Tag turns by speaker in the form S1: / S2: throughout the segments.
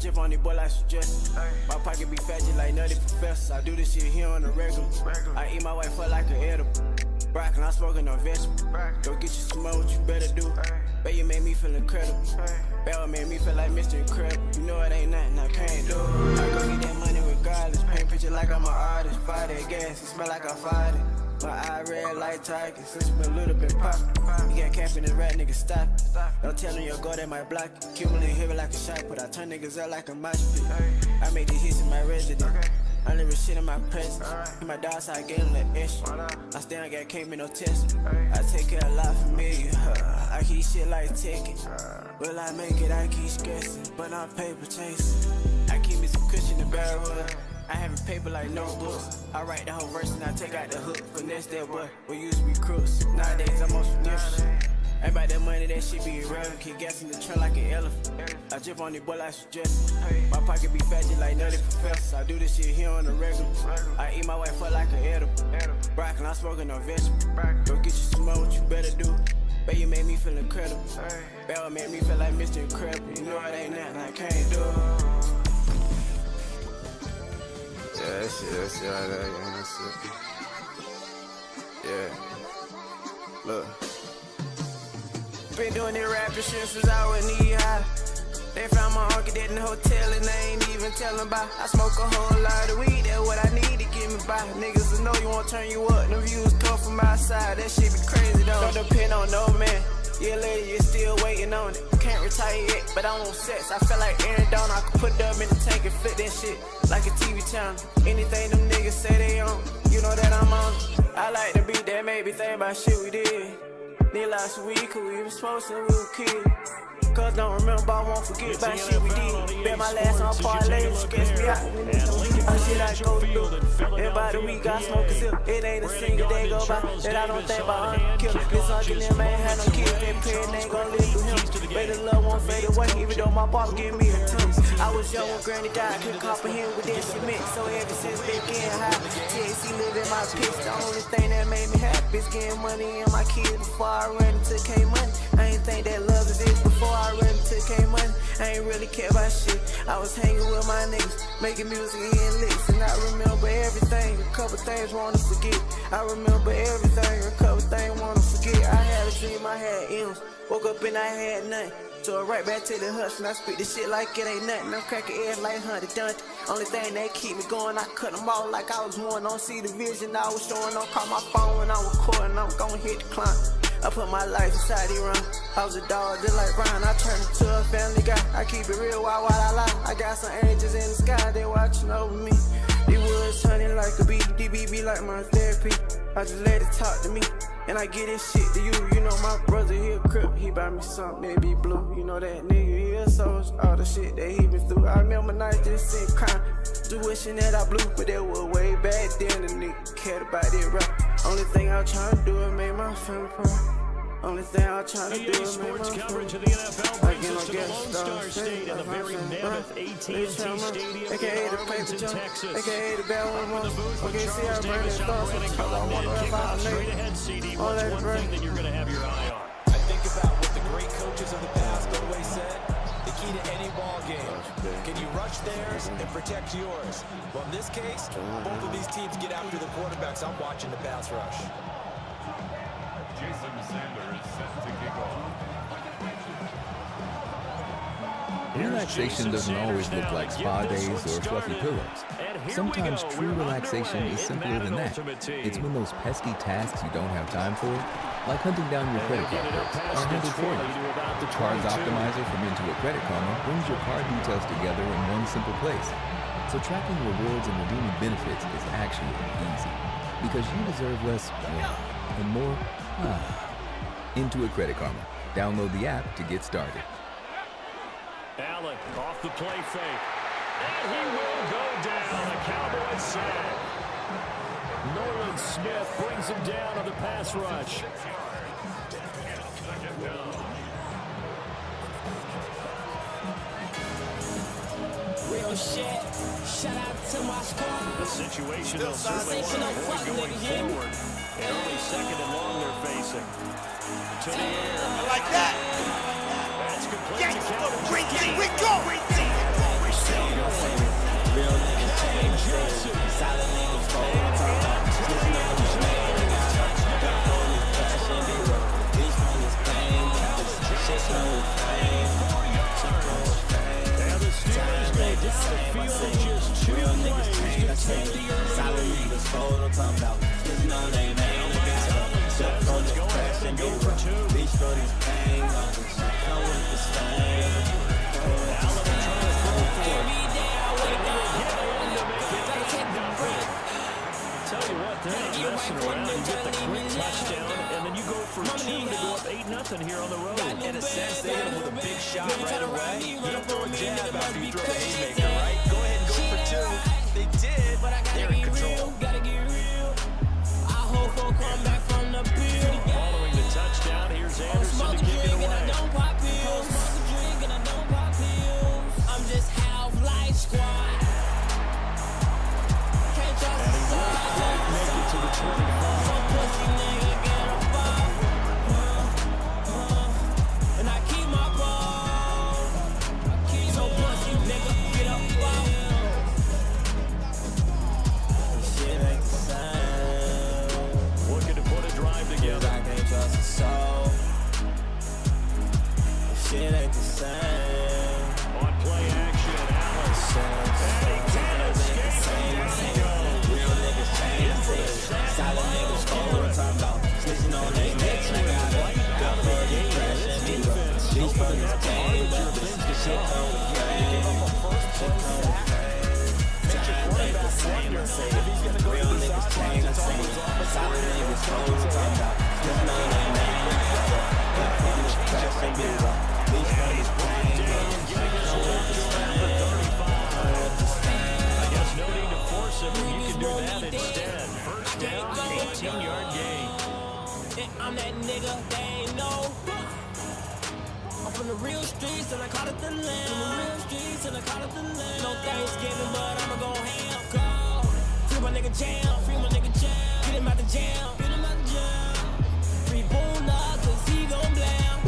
S1: drip on the boy like suggestion. My pocket be fat just like Nutty Professor. I do this shit here on the regular. I eat my wife up like an edible. Broccoli, I'm smoking on vegetable. Go get you some more, what you better do. Bet you made me feel incredible. Bell made me feel like Mr. Incredible. You know it ain't nothing I can't do. I go get that money regardless. Paint picture like I'm an artist. Fire that gas, it smell like I fired it. My eye red like tigers, since been a little bit pop. You got camping the rat, nigga stop. Don't tell them you'll go, that might block you. Kill me heavy like a shot, but I turn niggas up like a mosh pit. I made these hits in my residence. I live shit in my presence. In my dog side, I get them that extra. I still got can't be no test. I take care a lot for me. I keep shit like ticket. Will I make it? I keep stressing, but I'm paper chasing. I keep me some cushion in the barrel. I have a paper like notebooks. I write the whole verse and I take out the hook. Finesse that boy, we used to be crooks. Nowadays I'm on some different shit. Ain't about that money, that shit be irrelevant. Keep gas in the trunk like an elephant. I drip on the boy like suggestion. My pocket be fat just like Nutty Professor. I do this shit here on the regular. I eat my wife up like an edible. Broccoli, I'm smoking on vegetable. Go get you some more, what you better do. Bet you made me feel incredible. Bell made me feel like Mr. Incredible. You know it ain't nothing I can't do.
S2: Yeah, that shit right there, yeah, that's it. Yeah. Look.
S1: Been doing this rapping shit since I was knee high. They found my uncle dead in the hotel and they ain't even tellin' about. I smoke a whole lot of weed, that's what I need to get me by. Niggas will know you won't turn you up, the views come from outside. That shit be crazy though. Don't depend on no man. Yeah, lady, you're still waiting on it. Can't retire yet, but I want sex. I feel like Aaron Donald. I could put them in the tank and flip that shit like a TV channel. Anything them niggas say they on, you know that I'm on. I like the beat that made me think about shit we did. Need lots of weed, cause we was supposed to, we were kids. Cause don't remember, I won't forget about shit we did. Bet my last on parlay, stress me out. I shit I go through. Everybody week I smoke a sip. It ain't a single day go by that I don't think about kill. This uncle them ain't had no kids, that parent ain't gon' live through him. Bet the love won't fade away, even though my pop give me a tune. I was young when granny died, couldn't comprehend what that shit meant. So ever since been getting high, THC live in my pitch. The only thing that made me happy is getting money in my kids before I ran into K-Money. I ain't think that love exists before I ran into K-Money. I ain't really care about shit. I was hanging with my niggas, making music and licks. And I remember everything, a couple things wanna forget. I remember everything, a couple things wanna forget. I had a dream, I had M's, woke up and I had nothing. So right back to the hustle, I spit this shit like it ain't nothing. I'm cracking eggs like Hunter Dunty. Only thing that keep me going, I cut them off like I was one. Don't see the vision I was showing, don't call my phone when I'm recording. I'm gonna hit the climb. I put my life inside the run. I was a dog just like Brian. I turned into a family guy. I keep it real while I lie. I got some angels in the sky, they watching over me. The woods hunting like a bee. DBB like my therapy. I just let it talk to me. And I get this shit to you. You know my brother, he a crip. He buy me something that be blue. You know that nigga, he a soul. All the shit that he been through. I remember nights just sitting crying, just wishing that I blew. But that was way back then. The nigga cared about it rap. Only thing I was trying to do is make my family proud. Only thing I'm trying to do is make my
S3: coverage of the NFL brings us to the Lone Star State and the very mammoth AT&T Stadium in Arlington, Texas.
S1: AKA the bad one.
S3: Okay, see how Brandon starts with kickoff straight ahead, CD. What's one thing that you're going to have your eye on?
S4: I think about what the great coaches of the past always said. The key to any ball game. Can you rush theirs and protect yours? Well, in this case, both of these teams get after the quarterbacks. I'm watching the pass rush.
S5: Jason Sanders is set to kick off.
S6: Relaxation doesn't always look like spa days or fluffy pillows. Sometimes true relaxation is simpler than that. It's when those pesky tasks you don't have time for, like hunting down your credit card bills, are handled for you. The Cards Optimizer from Intuit Credit Karma brings your card details together in one simple place. So tracking rewards and redeeming benefits is actually easy. Because you deserve less and more. Intuit Credit Karma. Download the app to get started.
S3: Allen off the play fake. And he will go down. A Cowboys sack. Nolan Smith brings him down on the pass rush.
S7: Real shit. Shout out to my squad.
S3: The situation they'll certainly want to avoid going forward. An early second and long they're facing. To the air.
S8: I like that.
S3: That's complete.
S8: Gangsta, green team, we go. Green team.
S7: talking about. Listen on they name, they got up. Jump from the crash and go for two. Reach for this pain, come with the stain. Every day I wake up, gotta take the break.
S3: Tell you what, they're not messing around. You get the quick touchdown, and then you go for two to go up 8-0 here on the road.
S4: In a sense, they hit him with a big shot right away. You don't throw a jab after you throw the haymaker, right? Go ahead and go for two. They did. They're in control.
S7: Gotta get real. I hope for come back from the field.
S3: Following the touchdown, here's Anderson to kick it away.
S7: I don't pop pills. Smoke a drink and I don't pop pills. I'm just half life squad. Can't trust the sun.
S3: Make it to the 25.
S7: Some pussy nigga get a ball. And I keep my ball. So pussy nigga get a ball. Shit ain't the same.
S3: Looking to put a drive together.
S7: I can't trust the soul. Shit ain't the same.
S3: On play action, Allen. And he can't escape.
S7: Real niggas change. Solid niggas cold. Talking about snitching on they necks. I got got for the crash and these fuckers came. Shit come with pain. Shit come with pain. Time ain't the same. I say real niggas change. I say solid niggas cold. Talking about snitching on they necks. Got for the crash and these fuckers came. Shit come with the
S3: I guess no need to force him. You can do that instead. First down, 18-yard gain.
S7: I'm that nigga they ain't know. I'm from the real streets and I call it the land. From the real streets and I call it the land. No Thanksgiving, but I'ma go ham. Go. Free my nigga jam. Free my nigga jam. Get him out the jam. Get him out the jam. Free Boona, cause he gon' blam.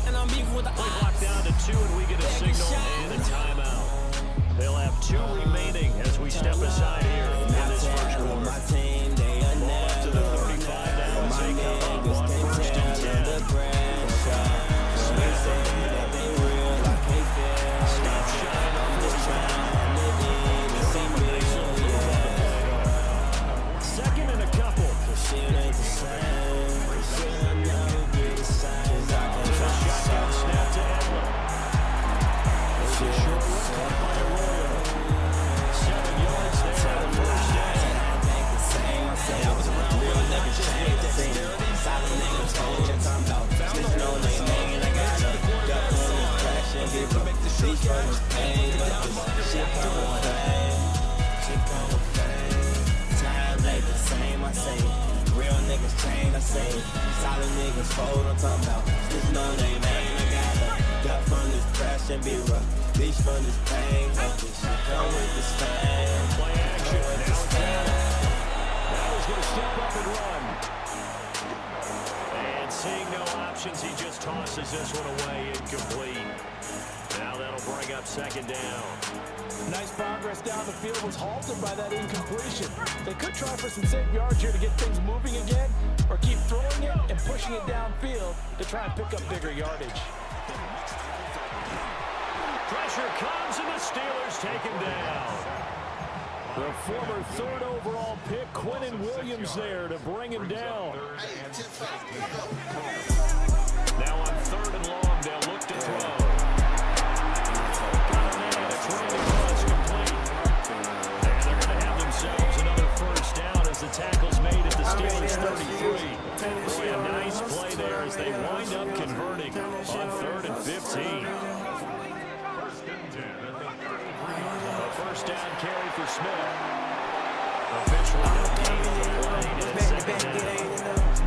S7: And I'm beefing with the
S3: We lock down to 2 and we get a signal and a timeout. They'll have 2 remaining as we step aside here in this first quarter.
S7: my team, they are
S3: Ball up to the 35 now as they come up on 1st and 10.
S7: the pressure.
S3: Smith
S7: That they real, I can't feel.
S3: stop shy on this time. Second and a couple.
S7: Shit ain't the same. Shit will never be the same.
S3: Shotgun snap to Edler. Short one caught by Arroyo. 7 yards there on the first down.
S7: That was around real niggas change the scene. Solid niggas hold your tongue out. Snitching on they name, I got up. Got on the crash and give up. These fuckers pain, but this shit come with pain. Shit come with pain. Times ain't the same, I say. Real niggas change, I say. Solid niggas fold, I'm talking about. Snitching on they name, I got up. Got from this crash and be rough. These from this pain, but this shit come with this pain.
S3: Play action. Now it's down. He's going to step up and run. And seeing no options, he just tosses this one away incomplete. Now that'll bring up second down.
S8: Nice progress down the field was halted by that incompletion. They could try for some safe yards here to get things moving again, or keep throwing it and pushing it downfield to try and pick up bigger yardage.
S3: Pressure comes and the Steelers take him down. The former 3rd overall pick, Quinnen Williams, there to bring him down. Now on 3rd and long, they'll look to throw. It's really close, complete. And they're going to have themselves another first down as the tackle's made at the Steelers' 33. Boy, a nice play there as they wind up converting on 3rd and 15. A first down carry for Smith. Eventually, no gain on the play in the second down.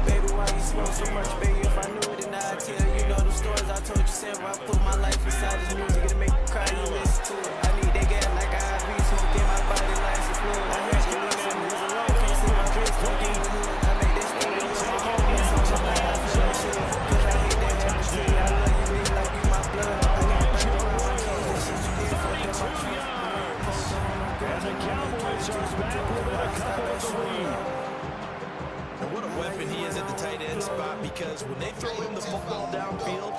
S1: Baby, why you smoke so much, baby? If I knew it, then I'd tell you. Know the stories I told you, Sam. I put my life inside this music, it'll make you cry, you listen to it. I need that gas like I IV, so get my body nice and fluid. I had to leave some niggas alone, can't see my face, don't get in the hood. I make that studio with my homie, so I'm like, I feel that shit. Cause I hate that habit, see, I love you, baby, like you my blood. I got to bring around my kids, that shit you did, fuck up my tree.
S3: And the Cowboys are back within a couple of the lead.
S4: And what a weapon he is at the tight end spot, because when they throw him the football downfield,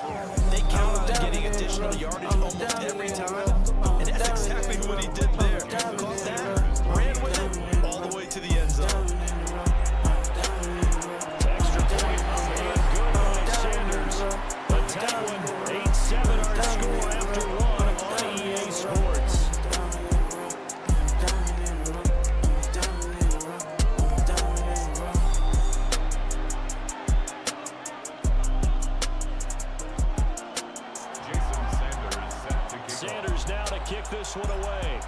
S4: they count on getting additional yardage almost every time. And that's exactly what he did there. Caught that, ran with it, all the way to the end zone.
S3: Steelers now to kick this one away.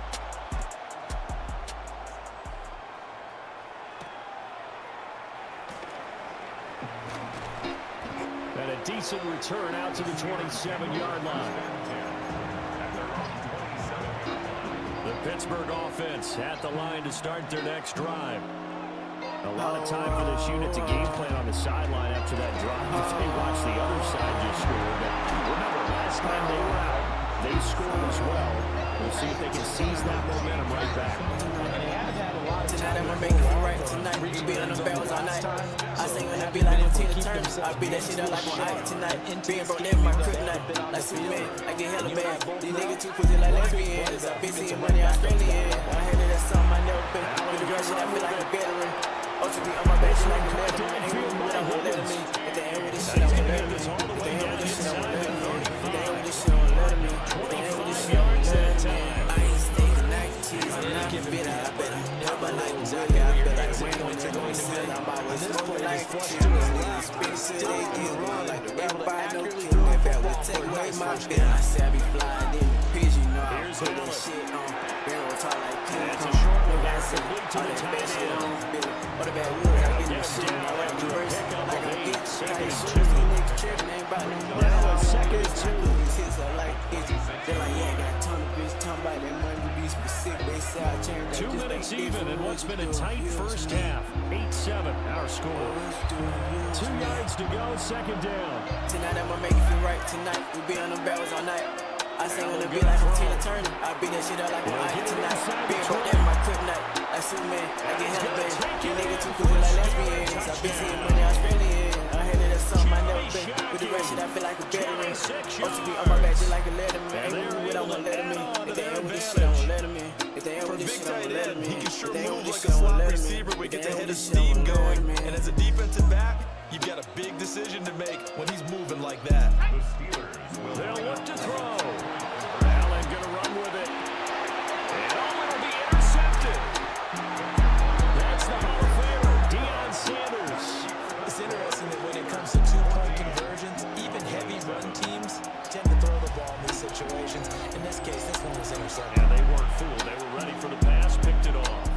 S3: And a decent return out to the 27-yard line. The Pittsburgh offense at the line to start their next drive. A lot of time for this unit to game plan on the sideline after that drive. If they watch the other side just score. But remember, last time they were out, they scored as well. We'll see if they can seize that momentum right back.
S1: Tonight I'ma make it feel right. Tonight we be on the bells all night. I sing when I be like on Tina Turner. I be that shit up like on Ike tonight. Being broke never my kryptonite. Like Superman, I get hella bad. These niggas too pussy like lesbians. I been seeing money Australian. I heard that's something I never been. With the girl shit I feel like a veteran. OTB on my back, she like a veteran. Ain't really what I want let me. If they ain't with this shit, I won't let me. If they ain't with this shit, I won't let me. If they ain't with this shit, I won't let me. If they ain't with this shit, I won't let me. I ain't steaking like cheese. I'm not bitter, I bet. But like Zaka, I feel like when I'm going to sit, I'm always smoking like cheese. Niggas spit shit, they get wrong like everybody know kill. If that would take away my bit, I say I be flying in the pigeon, you know I put that shit on. Barrel talk like King Kong. Look, I say all that bad shit on. All the bad woods, I get the shit. I rap the verse like I'm getting tight shoes. These niggas tripping, ain't about no money. Now a second or two, these hits are like itches. They like, yeah, I got a ton of bitch talking about that money to be specific. They say I change.
S3: 2 minutes even in what's been a tight first half. 8-7, our score. 2 yards to go, second down.
S1: Tonight I'ma make it feel right. Tonight we be on the barrels all night. I sing on the beat like I'm Tina Turner. I beat that shit up like I'm Ike tonight. Being broke never my kryptonite. Like Superman, I get hella bad. These niggas too cool like lesbians. I been seeing money Australian. I heard that's something I never been. With the rest shit I feel like a veteran. OTB on my back just like a letterman. Ain't really what I want let them in. If they ain't with this shit, I won't let them in. If they ain't with this shit, I won't let them in.
S4: He can sure
S1: If they ain't
S4: move
S1: with
S4: like
S1: this
S4: a
S1: shit, I won't
S4: slot
S1: let them
S4: receiver.
S1: in.
S4: We
S1: If
S4: get
S1: they
S4: the
S1: ain't
S4: head
S1: with
S4: of
S1: this shit, I
S4: steam
S1: won't let
S4: going.
S1: them in.
S4: And as a defensive back, you've got a big decision to make when he's moving like that.
S5: The Steelers will
S3: They'll look to throw. Allen gonna run with it. And it'll be intercepted. That's the Hall of Famer, Deion Sanders.
S4: It's interesting that when it comes to two-point conversions, even heavy run teams tend to throw the ball in these situations. In this case, this one was intercepted.
S3: Yeah, they weren't fooled. They were ready for the pass, picked it off.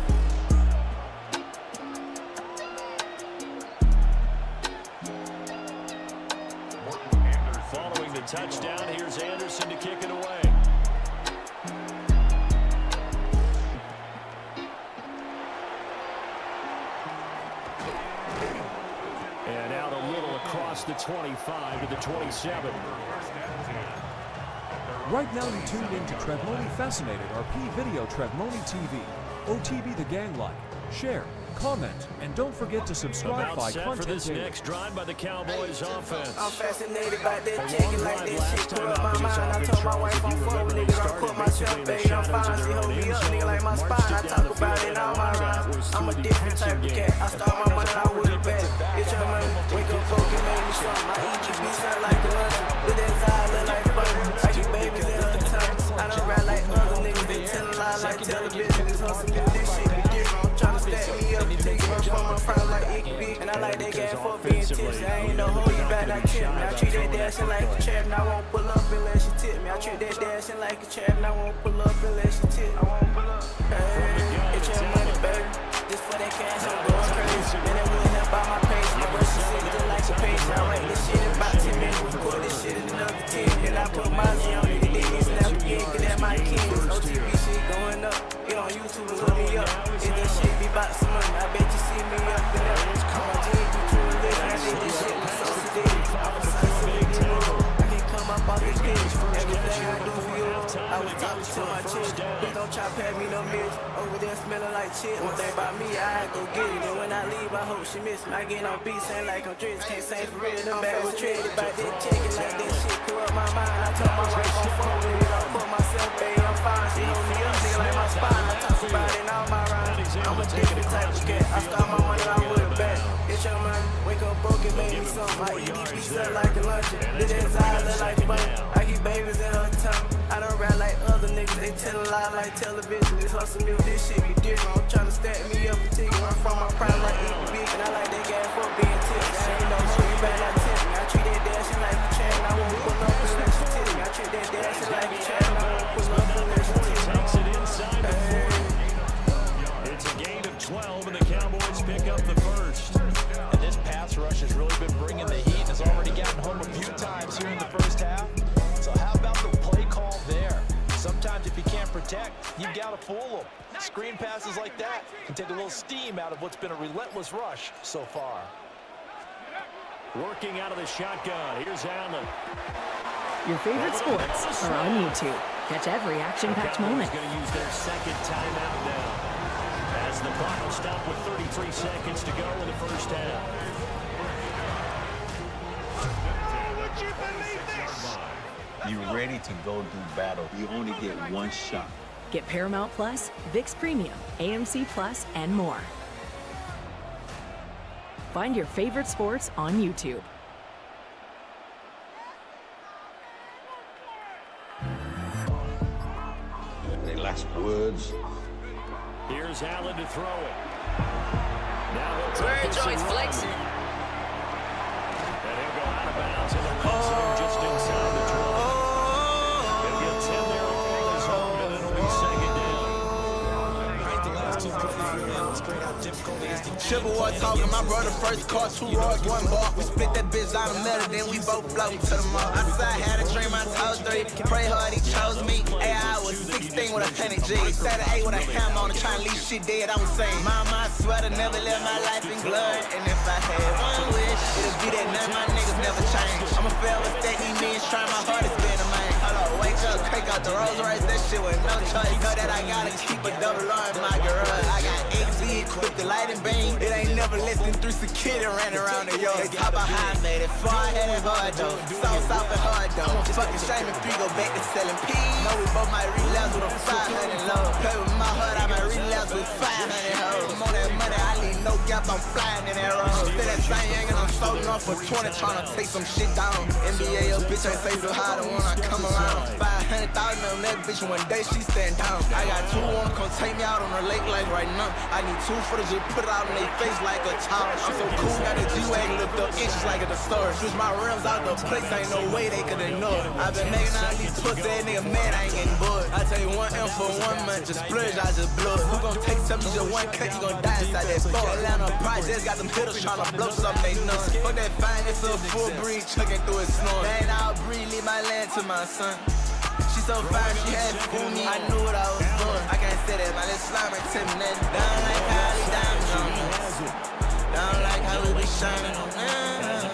S3: Following the touchdown, here's Anderson to kick it away. And out a little across the 25 to the 27.
S9: Right now you tuned in to Trevmoni Fascinated RP Video Trevmoni TV. OTB the gang like, share, comment, and don't forget to subscribe
S3: About
S9: by
S3: set for
S9: content
S3: this
S9: daily.
S3: next drive by the Cowboys offense.
S1: I'm fascinated by that chicken like that shit put up my mind. I told my wife I'm full niggas, I put myself, baby, I'm fine. She hold me up, nigga, like my spine. I talk about it in all my rhymes. I'm a different type of cat. I start my money, I would have bet. It's your money, wake up, broken, make me strong. My EGB sound like a lunch. With that side, look like fun. I keep babies in her tongue. I don't rap like other niggas, they tell a lie like television. It's hustle, this shit be different. I'm trying to stack me up, take it from my prime like Igby. And I like that gas for being tipsy. I ain't no hoe, you better not tip me. I treat that dashing like a trap, and I won't pull up unless you tip me. I treat that dashing like a trap, and I won't pull up unless you tip me. I won't pull up. Hey, it's your money, baby. Just for that cash, I'm going crazy. Man, that wouldn't help out my pace. My rush is sick, just like a pace. I write this shit in about 10 minutes. Record this shit in another 10. And I put my Z on it. They get snap again, cause that's my king. OTB shit going up. Get on YouTube and look me up. If this shit be about some money, I bet you see me up and up. I'm a G, you too lit. I did this shit with so today. I'm a son, so big deal. I can come up off this bitch. Everything I do for you, I was talking to my chick. Please don't try to pass me no bitch. Over there smelling like shit. One thing about me, I go get it. And when I leave, I hope she miss me. I get on beats, ain't like I'm dreams. Can't sing for real. Them bad was traded by this chicken. Like that shit corrupt my mind. I told my wife on phone with it. I put myself, baby, I'm fine. She hold me up, nigga, like my spine. I talk about it in all my rhymes. I'm a different type of cat. I start my money, I would have bet. Get your money, wake up broken, make me something. My EDP up like a luncheon. This inside look like fun. I keep babies in her tongue. I don't rap like other niggas, they tell a lie like television. This hustle music, this shit be different. I'm trying to stack me up and take it. I'm from my prime like EDP. And I like that gas for being tipped. I ain't no hoe, you better not tip me. I treat that dashing like a trap, and I won't pull up unless you tip me. I treat that dashing like a trap, and I won't pull up
S4: left if you can't protect. You've got to fool them. Screen passes like that can take a little steam out of what's been a relentless rush so far.
S3: Working out of the shotgun. Here's Allen.
S10: Your favorite sports are on YouTube. Catch every action-packed moment.
S3: Going to use their second timeout now, as the clock will stop with 33 seconds to go in the first half.
S5: Would you believe this?
S11: You're ready to go do battle. You only get one shot.
S10: Get Paramount Plus, ViX Premium, AMC Plus, and more. Find your favorite sports on YouTube.
S11: They last words.
S3: Here's Allen to throw it. Now he'll
S1: Square
S3: take this
S1: joints
S3: and run.
S1: flexing.
S3: And he'll go out of bounds in the red zone just inside the 20. He'll get 10 there on his own, and it'll be second down.
S4: Right, the last two plays really illustrate how difficult it is to
S1: Chippewa talking, my brother first caught 2 rods, 1 bar. We split that bitch out of metal, then we both float to the mall. I said I had a dream, I told 3. Pray hard, he chose me. AI was 16 with 100 G's. Said 8 with a hammer on it, trying to leave shit dead, I was saying. Mama, I swear to never live my life in blood. And if I had one wish, it'd be that none of my niggas never change. I'ma fail with that, these men trying my hardest, being a man. Hold on, wake up, crank out the Rolls Royce, that shit with no choice. Know that I gotta keep a double R in my garage. I got XZ equipped, the lighting beam. It ain't never less than 3 security ran around the yard. They talk about how I made it, far ahead and hard though. Sauce off and hard though. Fucking shame if 3 go back to selling peas. Know we both might relapse with a 500 low. Play with my heart, I might relapse with 500 hoes. I'm on that money, I leave no gap, I'm flying in that road. Still that same yang and I'm solding off for 20, trying to take some shit down. NBA, your bitch ain't say so high, the one I come around. 500,000 on that bitch, one day she stand down. I got 2 wanna come take me out on the lake like right now. I need 2 for to just put it out in their face like a towel. I'm so cool, now the G-Wagon lift up inches like at the store. Switch my rims out the place, ain't no way they could ignore it. I been making all these pussy ass nigga mad, I ain't getting bored. I tell you 1 M for 1 month, just splurge, I just blow it. Who gon' take something, just 1 cut, you gon' die inside that store. Atlanta projects got them hitters tryna blow something they know. Fuck that fine, it's a full breed chucking through his snore. They ain't all breed, leave my land to my son. She so fine, she had to fool me. I knew what I was doing. I can't say that, my little slime ain't tell me nothing. Down like how these diamonds on us. Down like how we be shining on us.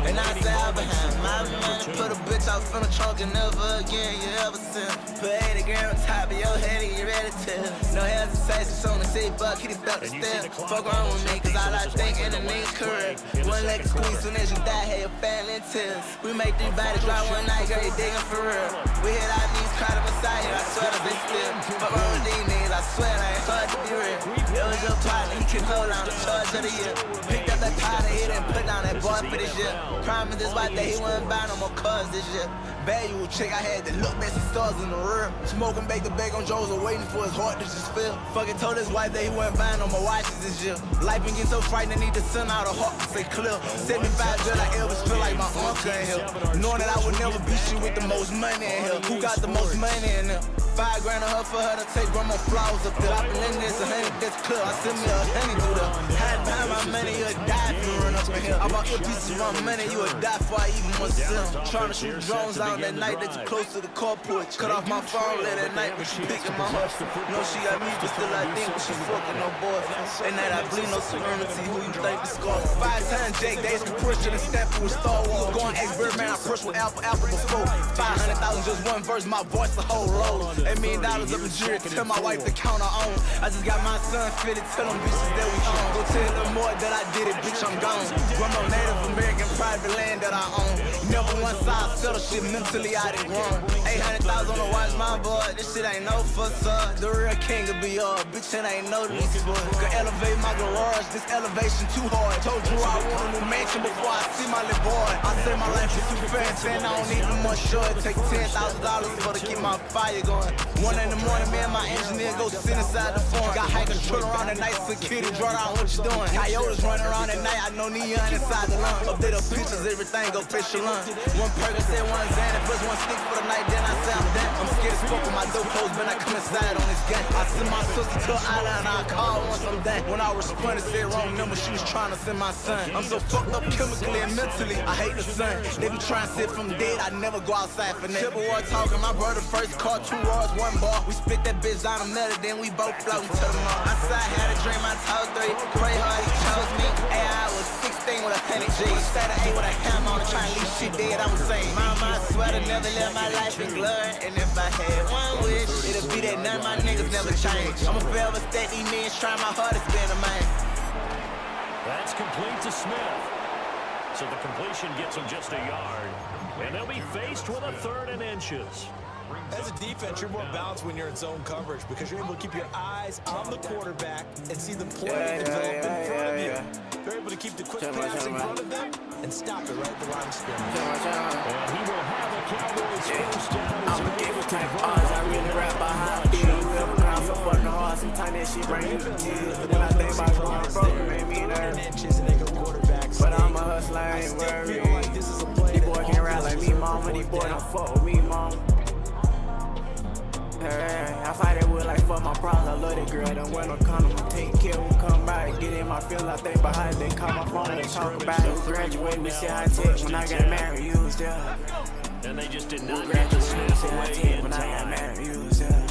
S1: And I say I'm behind my money. Put a bitch out from the trunk and never again you ever seen. Put 80 grand on top of your head and you ready to. No hesitation, so to say buck, hit it back to step. Fuck around with me, cause all I think in the name correct. 1 leg squeeze, soon as you die, have your family in tears. We make 3 bodies dry one night, girl, you digging for real. We hit our knees, cry to Messiah, I swear to be still. Fuck around with these niggas, I swear it ain't hard to be real. It was your partner, he can hold on the charge of the year. Picked up that powder, hit and put down that boy for this year. Promise this white that he wasn't buying no more cars this year. Value check, I had to look back some stars in the rear. Smoking back the bag on Joe's and waiting for his heart to just fill. Fucking told his wife that he wasn't buying no more watches this year. Life been getting so frightening, I need to send out a heart to say clear. 75 just like Elvis, feel like my uncle in here. Knowing that I would never be shit with the most money in here. Who got the most money in here? 5 grand on her for her to take grandma flowers up there. I been in this 100, that's clear. I send me 100 through there. Had behind my money, you'll die if you run up in here. I bought your piece of my money, you would die before I even want to sell. Trying to shoot drones out that night that you close to the carport. Cut off my phone late at night when she picking my heart. No, she got me, but still I think when she fucking no boyfriend. And that I bleed no serenity, who you think is scar? 5 times Jake Days can push to the step with Star Wars. Going ex-Birdman, I push with Alpha before. 500,000 just 1 verse, my voice the whole roll. $8 million up in jury, tell my wife to count her own. I just got my son fitted, tell them bitches that we own. Go tell them more that I did it, bitch, I'm gone. Grandma Native American private land that I own. Never one side settle shit, mentally I done grown. 800,000 on the watch, my boy, this shit ain't no facade. The real king will be all, bitch, it ain't no lease boy. Could elevate my garage, this elevation too hard. Told you I want a new mansion before I see my little boy. I say my life is too fast, and I don't need no more short. It take $10,000 for to keep my fire going. 1 in the morning, me and my engineer go sit inside the farm. Got high control around the night, security draw down what you doing. Coyotes running around at night, I know neon inside the lawn. Update the pictures, everything go fish your lunch. 1 Percocet, 1 Xanax, plus 1 stick for the night, then I say I'm done. I'm
S12: scared as fuck with my door closed, but I come inside on this gun. I send my sister to an island, I call once I'm done. When I responded, said wrong number, she was trying to send my son. I'm so fucked up chemically and mentally, I hate the sun. They be trying to sit from dead, I never go outside for that. Triple war talking, my brother first car, 2 rods, 1 bar. We split that bitch down the middle, then we both floating to the mall. Outside had a dream, I told 3, pray hard, he chose me. And I was 16 with 100 G's. Instead of 8 with a hammer on it, trying to leave shit dead, I'm saying. Mama, I swear to never live my life in glory. And if I had one wish, it'll be that none of my niggas never change. I'ma forever stack these millions, try my hardest, being a man.
S3: That's complete to Smith. So the completion gets him just a yard. And they'll be faced with a 3rd and inches.
S4: As a defense, you're more balanced when you're in zone coverage because you're able to keep your eyes on the quarterback and see the play develop in front of you. They're able to keep the quick pass in front of them and stop it right at the line of scrimmage.
S3: And he will have a Cowboys first down.
S1: I'm a different type of odds. I really rap by how I feel. You ever grind so fucking hard, sometimes that shit bring you to tears. When I think about going broke, it made me nervous. But I'm a hustler, I ain't worried. These boys can't rap like me, mama. These boys don't fuck with me, mama. Hey, I fight it with like fuck my problems. I love that girl. Don't wear no condom. Take care when come by. Get in my feelings. I think behind. They call my phone and talk about it. Graduated with shit high tech. When I got married, you was there.
S3: And they just did not get to snap away in
S1: when I got
S3: time.
S1: married, you was there.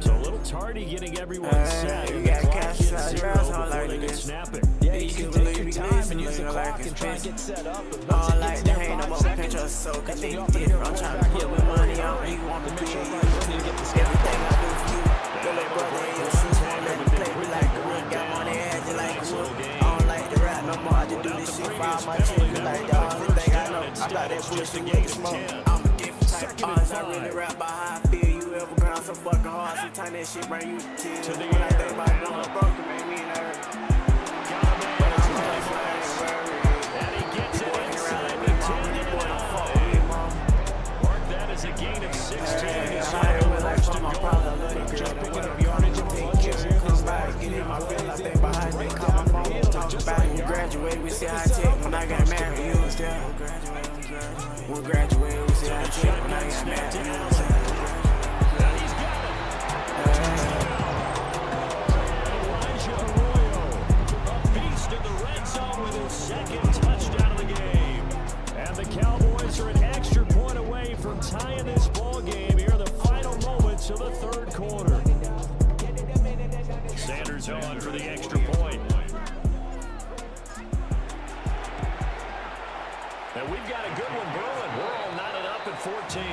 S3: So a little tardy getting everyone set.
S1: You got cash inside your house, I don't like this.
S3: Snap it.
S4: Yeah, you can take your time and use the clock and try and get set up.
S1: I don't like the hang no more pictures, so cause they different. I'm trying to put my money on you, want to be you. Everything I do for you. Your little brother in your shoes, won't let me play me like a wood. Got money, had you like a wood. I don't like the rap no more, I just do this shit for all my children. Like the only thing I know, I got that bullshit with the smoke. I'm a different type of artist, I really rap by how I feel. You ever grind so fucking hard, sometimes that shit bring you to tears. When I think about going broke, it made me nervous.
S3: A gain of 16.
S1: I would like for my problem. I love that girl. Don't want to be on it. Take care. Come back. Get in my feelings. I think behind me. Call my phone. Talk about it. We graduated. We see high tech. When I got married, you was there. We graduated. We see high tech. When I got married, you was there.
S3: Elijah Arroyo, a beast in the red zone with his 2nd touchdown of the game. And the Cowboys are an extra point away from tying this ball game here in the final moments of the 3rd quarter. Sanders on for the extra point. And we've got a good one brewing. We're all knotted up at 14.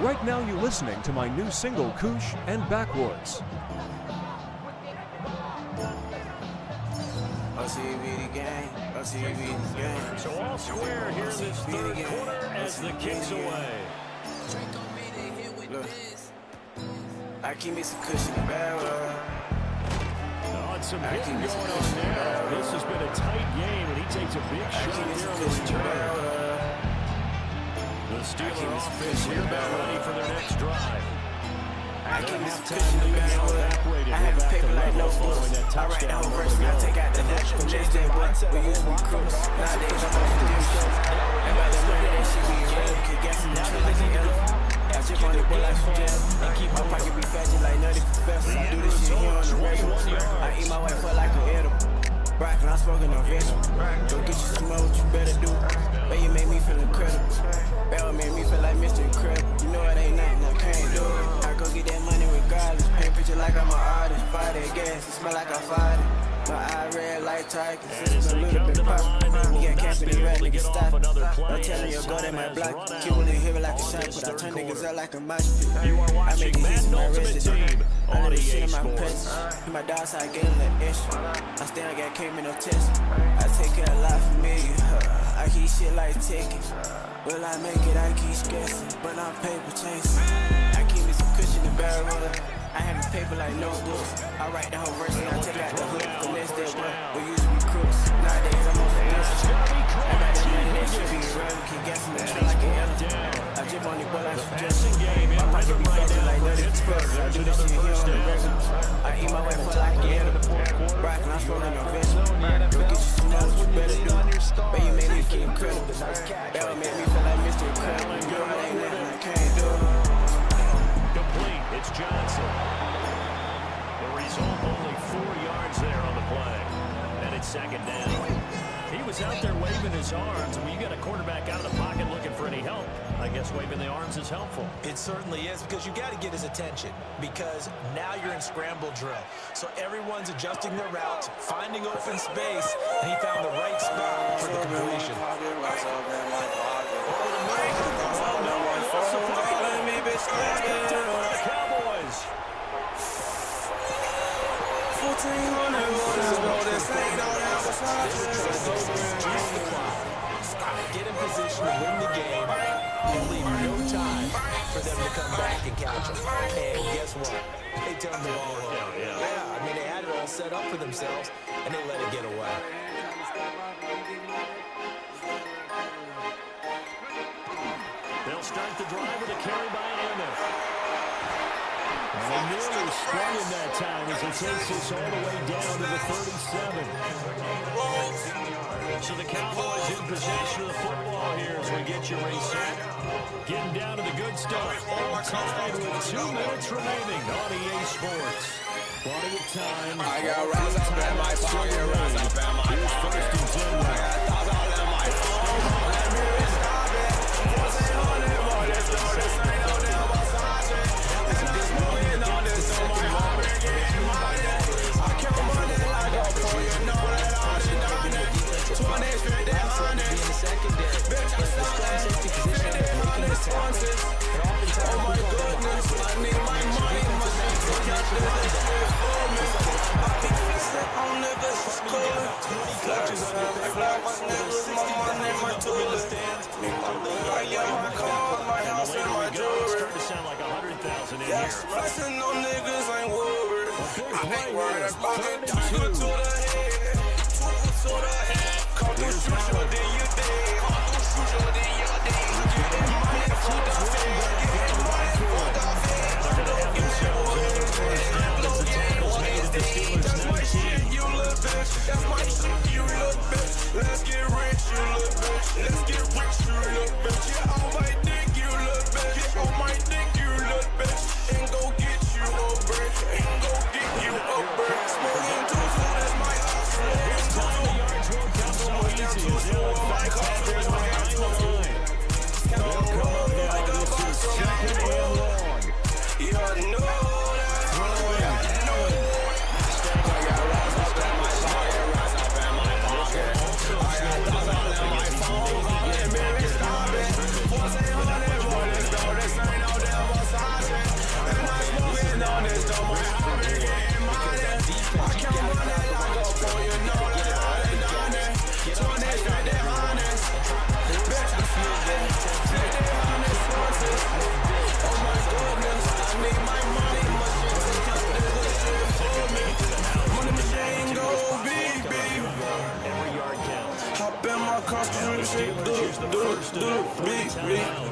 S9: Right now you're listening to my new single, Koosh and Backwards.
S1: OCB the game. OCB the game.
S3: So all square here in this 3rd quarter as the kick's away.
S1: Look, I keep me some cushion in the barrel.
S3: Some hitting going on there. This has been a tight game, and he takes a big shot here on the return. The Steeler offense here about ready for their next drive.
S1: I keep me some cushion in the barrel. I have a paper like no books. I write the whole verse and I take out the dash from this day, boy. We used to be crooks. Nowadays I'm off the new show. And by the money that shit be irrelevant, cause gas in the tree like an elephant. I chip on the bull like some jam. And keep my pocket be fat just like Nutty Professor. I do this shit here on the regular. I eat my wife up like an edible. Broccoli, I'm smoking on vegetable. Go get you some more, what you better do. But you made me feel incredible. Bell made me feel like Mr. Incredible. You know it ain't nothing I can't do. I go get that money regardless. Paint picture like I'm an artist. Fire that gas, it smell like I fired it. My eye red like Tigers, it's a little bit pop. You got capping the red niggas stop. I'm telling you, go that my block. Kill when they hit me like a shot, but I turn niggas out like a mosh pit. I make it easy, my resident. I let it shit in my pants. In my dog side, I get him that extra. I still got came in no test. I take care of life for me. I keep shit like tickets. Will I make it? I keep stressing, but I'm paper chasing. I keep me some cushion in the barrel. I have a paper like notebooks. I write the whole verse and I take out the hook. The next day, boy, we used to be crooks. Nowadays, I'm on finesse. I got that money that shit be irrelevant. Keep guessing the tree like an elephant. I jump on the bull like some dressing. My pocket be fat like Nutty Professor. I do this shit here on the regular. I eat my wife up like an edible. Broccoli, I'm smoking on vegetable. Go get you some more, what you better do. But you made me feel incredible. That would make me feel like Mr. Incredible.
S3: the arms is helpful.
S4: It certainly is, because you got to get his attention, because now you're in scramble drill. So everyone's adjusting their routes, finding open space, and he found the right spot for the completion.
S3: Cowboys.
S12: 1,400 waters, bro. This ain't no
S4: Get in position to win the game and leave no time for them to come back and catch them. And guess what? They turned the ball over. Yeah, I mean, they had it all set up for themselves, and they let it get away.
S3: They'll start the drive with a carry by Emmett. And they nearly sprung him that time as he takes this all the way down to the 37. So the Cowboys in possession of the football here as we get you reset. Getting down to the good stuff. All tied with 2 minutes remaining on EA Sports. Plenty of time.
S12: I got rounds up in my pocket, rounds up in my pocket. I got thoughts all in my phone. Let me stop it. 1,400 waters, bro. This ain't no damn massage. And I'm smoking on this, so my heart been getting money. I count money like a pro, you know that I'm done it. 20, 50, 100. Bitch, I'm starting 50, 100 sponsors. Oh my goodness, I need my money, my shit to catch this shit for me. I be flexing on niggas, it's cool. Flex, I flex my niggas, my money, my tools. I got my car, my house, and my jewelry. Yes, flexing on niggas, ain't worried. I ain't worried about it. Two to the head, two to the head. Come through, shoot your day, you day. Come through, shoot your day, you day. Getting money for the fed, getting money for the fed. Don't get your way, don't get wasted. That's my shit, you little bitch. That's my shit, you little bitch. Let's get rich, you little bitch. Let's get rich, you little bitch. Get on my dick, you little bitch. Get on my dick, you little bitch. And go get you a brick. And go get you a brick. Smoking tutu, that's my house. Smoking tutu. Smoking tutu, my car.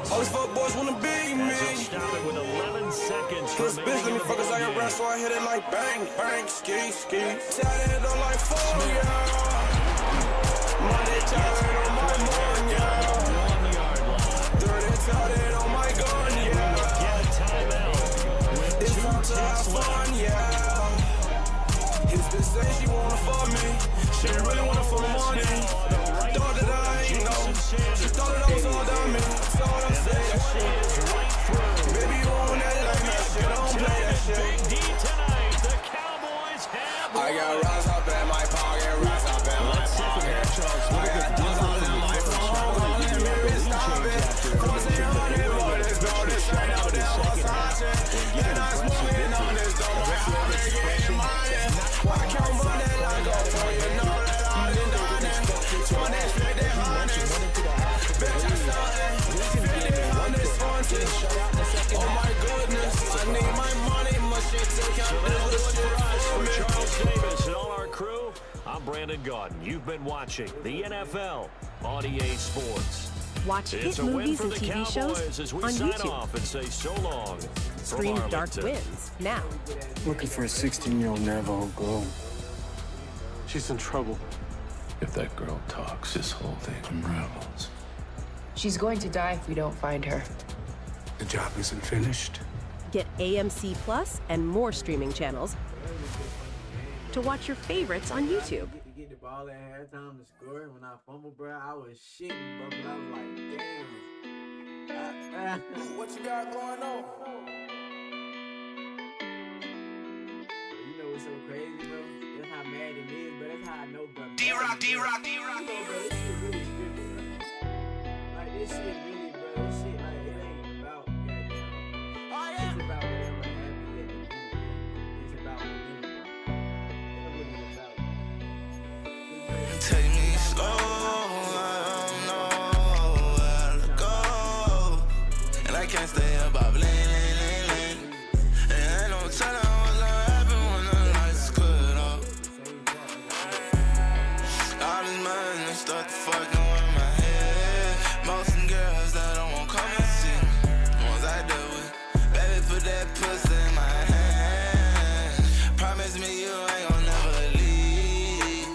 S12: All these fuck boys wanna be me. This bitch let me fuck as I got rest, so I hit it like bang, bang, ski, ski. Tatted on like phone, yeah. Money tatted on my morn, yeah. 30 tatted on my gun, yeah. It's time to have fun, yeah. His bitch say she wanna fuck me. She really wanna fuck money. Thought that I ain't know. She thought that I was all dummy. That's all I'm saying. Baby, you on that like that shit. Don't play that shit.
S3: Big D tonight. The Cowboys have.
S12: I got rocks up in my pocket. Rocks up in my pocket. I got thoughts all in my phone. Let me stop it. 1,400 waters, bro. This ain't no damn massage. And I'm smoking on this, though. My heart been getting money. I count money like a pro, you know that I'm done it. 20, 50, 100. Bitch, I'm starting 50, 100 sponsors. Oh my goodness, I need my money, my shit to count this shit for me.
S3: Charles Davis and all our crew, I'm Brandon Gaudin. You've been watching the NFL on EA Sports.
S10: Watch hit movies and TV shows on YouTube.
S3: Off and say so long.
S10: Stream Dark Winds now.
S13: Looking for a 16-year-old Navajo girl. She's in trouble.
S14: If that girl talks, this whole thing unravels.
S15: She's going to die if we don't find her.
S13: The job isn't finished.
S10: Get AMC Plus and more streaming channels to watch your favorites on YouTube.
S16: Get the ball at halftime to score. When I fumbled, bro, I was shitting, bro. But I was like, damn.
S1: What you got going on?
S7: You know what's so crazy, bro? That's how Madden is, but that's how I know, bro.
S1: D-Rock.
S7: You know, bro, this shit really scripted, bro. Like, this shit really, bro. This shit, like, it ain't about goddamn. Oh, yeah. It's about whatever happened at the end. It's about momentum, bro. That's what it's about.
S12: Take me slow, I don't know where to go. And I can't stay up, I blame. And ain't no telling what's gonna happen when the lights cut off. All this money start to fucking with my head. Most of them girls that don't want come and see me, the ones I deal with. Baby, put that pussy in my hand. Promise me you ain't gon' never leave.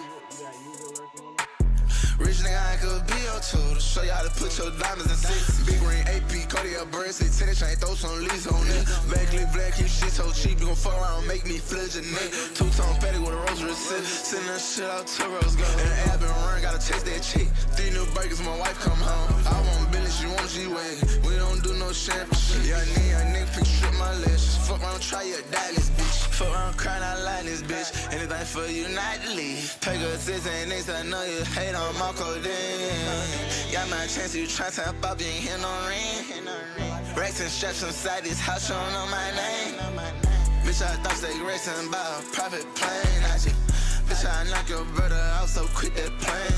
S12: Rich nigga, I could be your tool to show you how to put your diamonds in six. Big ring, AP, Cartier, bird, say tennis chain, throw some leaves on it. Backlit black, you shit so cheap, you gon' fuck around, make me flip your neck. Two-tone patty with a rosary sip, send that shit out to Rose go. And the app and run, gotta chase that chick. 3 new burgers, my wife come home. I want Billy, she want G-Wagon. We don't do no shampoo shit. Young nigga, pick strip my lashes. Fuck around, try your die this bitch. Fuck around, crying out loud this bitch. Anything for you not to leave. Pay good sis and niggas, I know you hate on my codeine. Got my chance, you try to pop, you ain't hear no ring. Racks and straps inside this house, you don't know my name. Bitch, I thought they racing by a private plane. Bitch, I knock your brother out so quick that plane.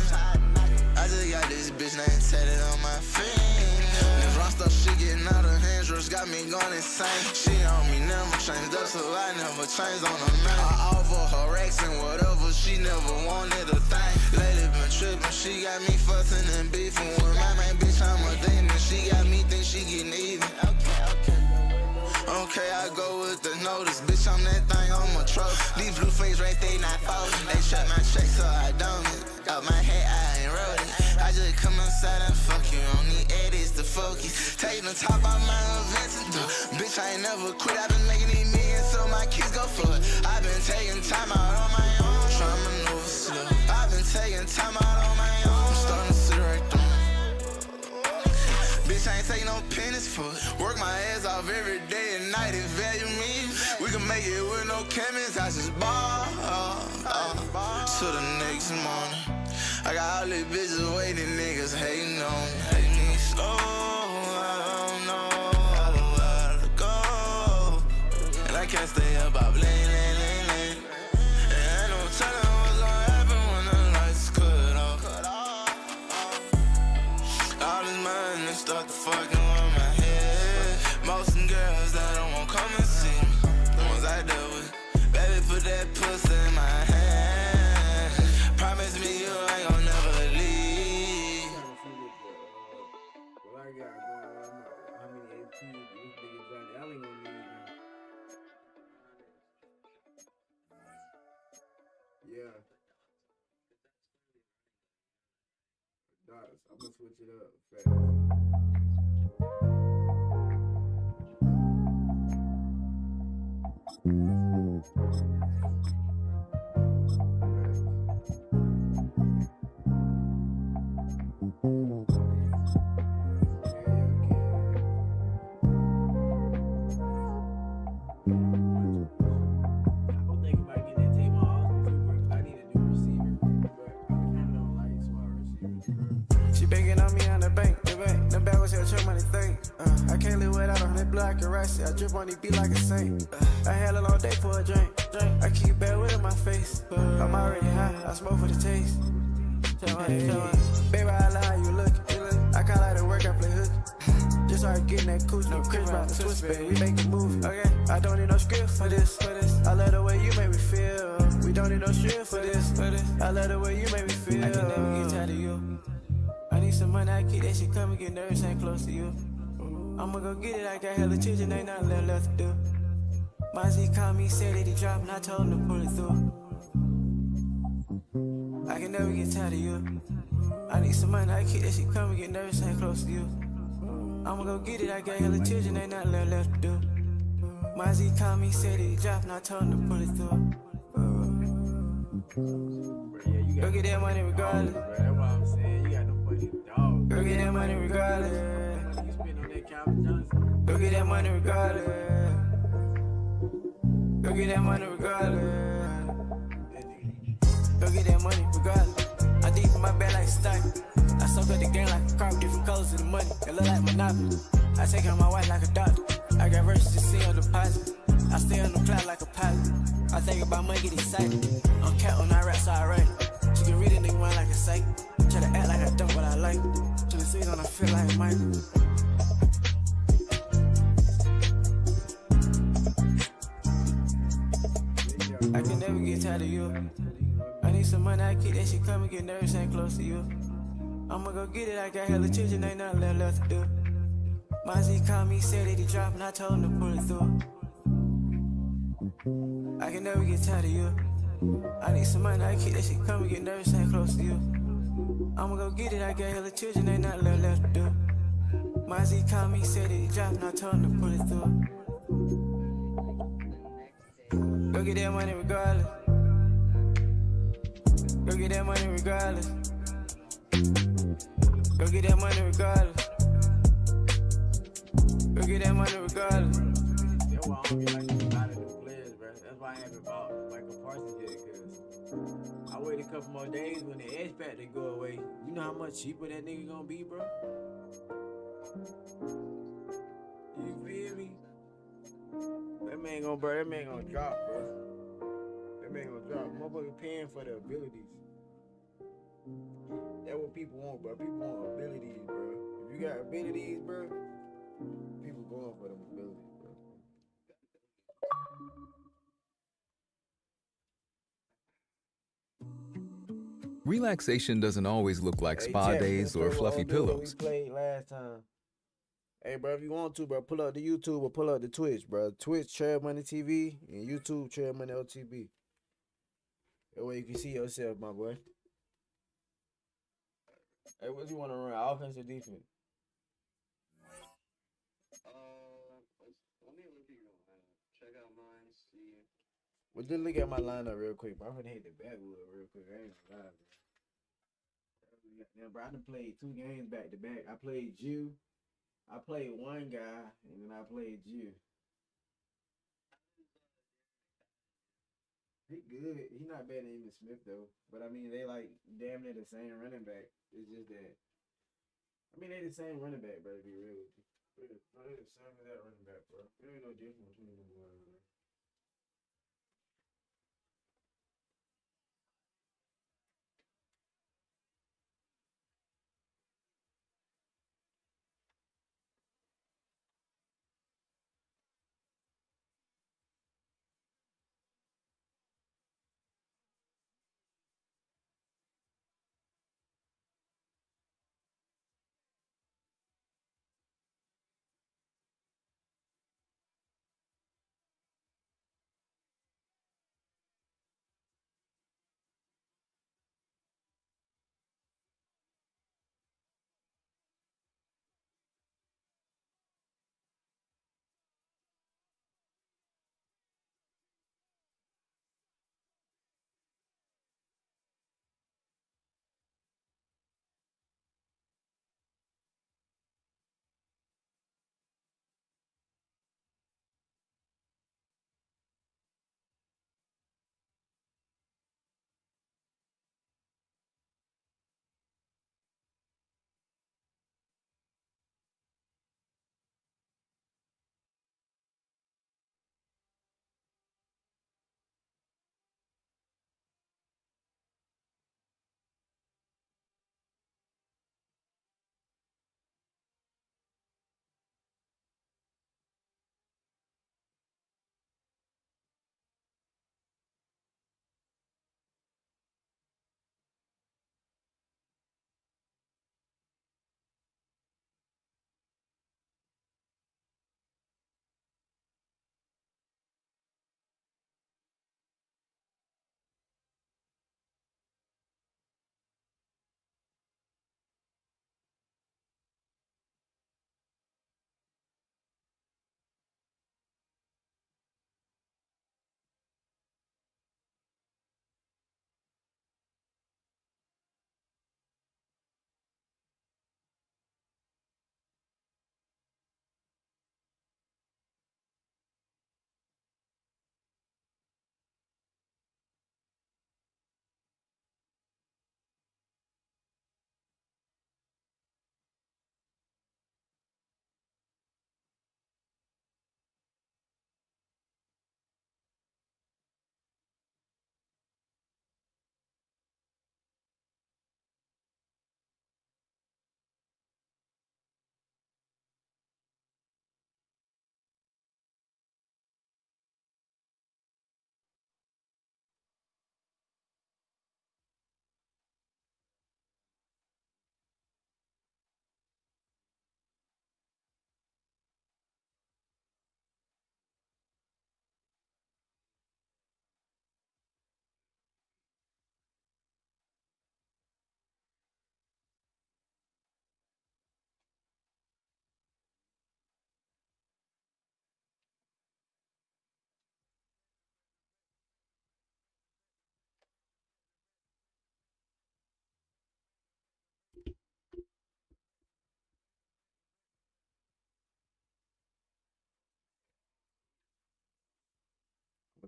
S12: I just got this bitch name tatted on my finger. This rock stuff shit getting out of hand, Rush got me going insane. She on me never changed up, so I never changed on her man. I offer her racks and whatever, she never wanted a thing. Lately been tripping, she got me fussing and beefing with my main bitch, I'm a demon. She got me think she getting even. Okay, I go with the notice, bitch, I'm that thing on my truck. These blue face right, they not folding. They shut my check so I don't it. Out my head, I ain't wrote it. I just come inside and fuck you on the edits to focus. Taking the top off my events and bitch, I ain't never quit. I been making these millions so my kids go for it. I been taking time out on my own. Trying to maneuver slow. I been taking time out on my own. I'm starting to sit right there. Bitch, I ain't taking no pennies for it. Work my ass off every day and night, it value me. We can make it with no chemist, I just ball. To the next morning, I got all these bitches waiting, niggas hating on me. Hate me slow, I don't know where to go. And I can't stay up, I blame. And ain't no telling what's gonna happen when the lights cut off. All this money start to fucking with my head. Most of them girls that don't want come and see me, the ones I deal with. Baby, put that pussy in my hand. Promise me you ain't gon' never leave.
S7: What I got going on, how many ATs this nigga Johnny Allen gonna need now? Yeah. Daughters, I'm gonna switch it up fast.
S1: She banking on me on the bank, the bag was here, check money thing. I can't live without her, that blood I can rice it. I drip on these beat like a saint. I had a long day for a drink. I keep bad with in my face. I'm already high, I smoke for the taste. Baby, I like how you look. I call out to work, I play hook. Just started getting that cooch, no Chris Brown, the twist, baby. We make a move, okay? I don't need no script for this. I love the way you make me feel. We don't need no script for this. I love the way you make me feel. I can never get tired of you. I need some money, I keep that shit coming, get nervous, ain't close to you. I'ma go get it, I got hella children, ain't nothing left to do. My Z called me, said that he dropped, and I told him to pull it through. I can never get tired of you. I need some money, I keep that shit coming, get nervous, ain't close to you. I'ma go get it, I got hella children, ain't nothing left to do. My Z called me, said that he dropped, and I told him to pull it through. Go get that money regardless.
S7: That's what I'm saying. You got no money, dog.
S1: Go get that money regardless.
S7: You spend on
S1: Go get that money regardless. Go get that money regardless. Go get that money regardless. I deep in my bed like stock. I soak up the game like a carpet, different colors of the money. It look like Monopoly. I take out my wife like a doctor. I got verses to see on deposit. I stay on the cloud like a pilot. I think about money, get excited. I'm cat when I rap, so I write. She can read a nigga mind like a psych. Try to act like I don't, but I like. To the season, I feel like Michael. I can never get tired of you. I need some money, I keep that shit coming, get nervous, ain't close to you. I'ma go get it, I got hella children, ain't nothing left to do. My Z called me, said that he dropped, and I told him to pull it through. I can never get tired of you. I need some money, I keep that shit coming, get nervous, ain't close to you. I'ma go get it, I got hella children, ain't nothing left to do. My Z called me, said that he dropped, and I told him to pull it through. Go get that money regardless. Go get that money regardless. Go get that money regardless. Go get that money regardless.
S2: That's why I don't be like a lot of the players, bro. That's why I haven't bought Michael Parsons yet, because I wait a couple more days when the edge factor go away. You know how much cheaper that nigga gonna be, bro? You feel me? That man gonna drop, bro. That man gonna drop. Motherfucker paying for the abilities. That's what people want, bro. People want abilities, bro. If you got abilities, bro, people going for them abilities, bro.
S6: Relaxation doesn't always look like spa
S2: Chat,
S6: days or fluffy pillows.
S2: We played last time. Hey, bro, if you want to, bro, pull up the YouTube or pull up the Twitch, bro. Twitch, Trade Money TV, and YouTube, Trade Money LTB. That way you can see yourself, my boy. Hey, what you want to run, offense or defense?
S16: Let me look at your lineup. Check out mine, see.
S2: Well, just look at my lineup real quick, bro. I'm gonna hit the backwood real quick. I ain't gonna lie, bro. Now, bro, I done played 2 games back to back. I played you. I played one guy, and then I played you. He good. He not better than even Smith though. But I mean, they like damn near the same running back. It's just that. I mean, they the same running back, bro. To be real with you, they the same as that running back, bro. There ain't no difference between them boys, bro.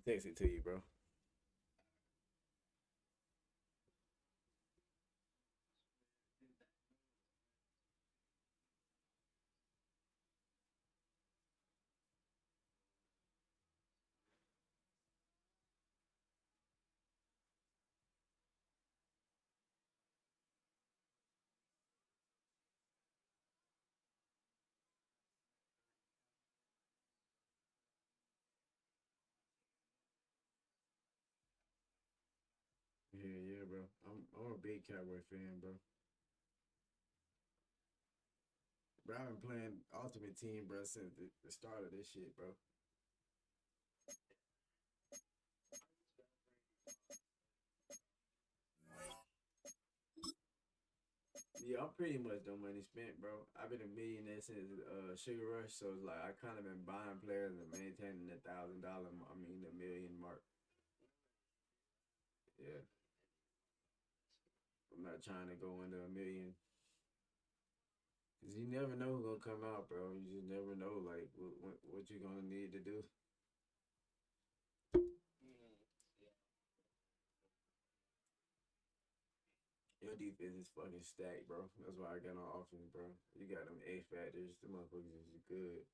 S2: text it to you, bro. Yeah, bro. I'm a big Cowboy fan, bro. Bro, I've been playing Ultimate Team, bro, since the start of this shit, bro. Yeah, I'm pretty much no money spent, bro. I've been a millionaire since Sugar Rush, so it's like I kind of been buying players and maintaining the $1,000, the million mark. Yeah. I'm not trying to go under a million. Cause you never know who's gonna come out, bro. You just never know, like, what you're gonna need to do. Your defense is fucking stacked, bro. That's why I got on offense, bro. You got them X factors. The motherfuckers is good.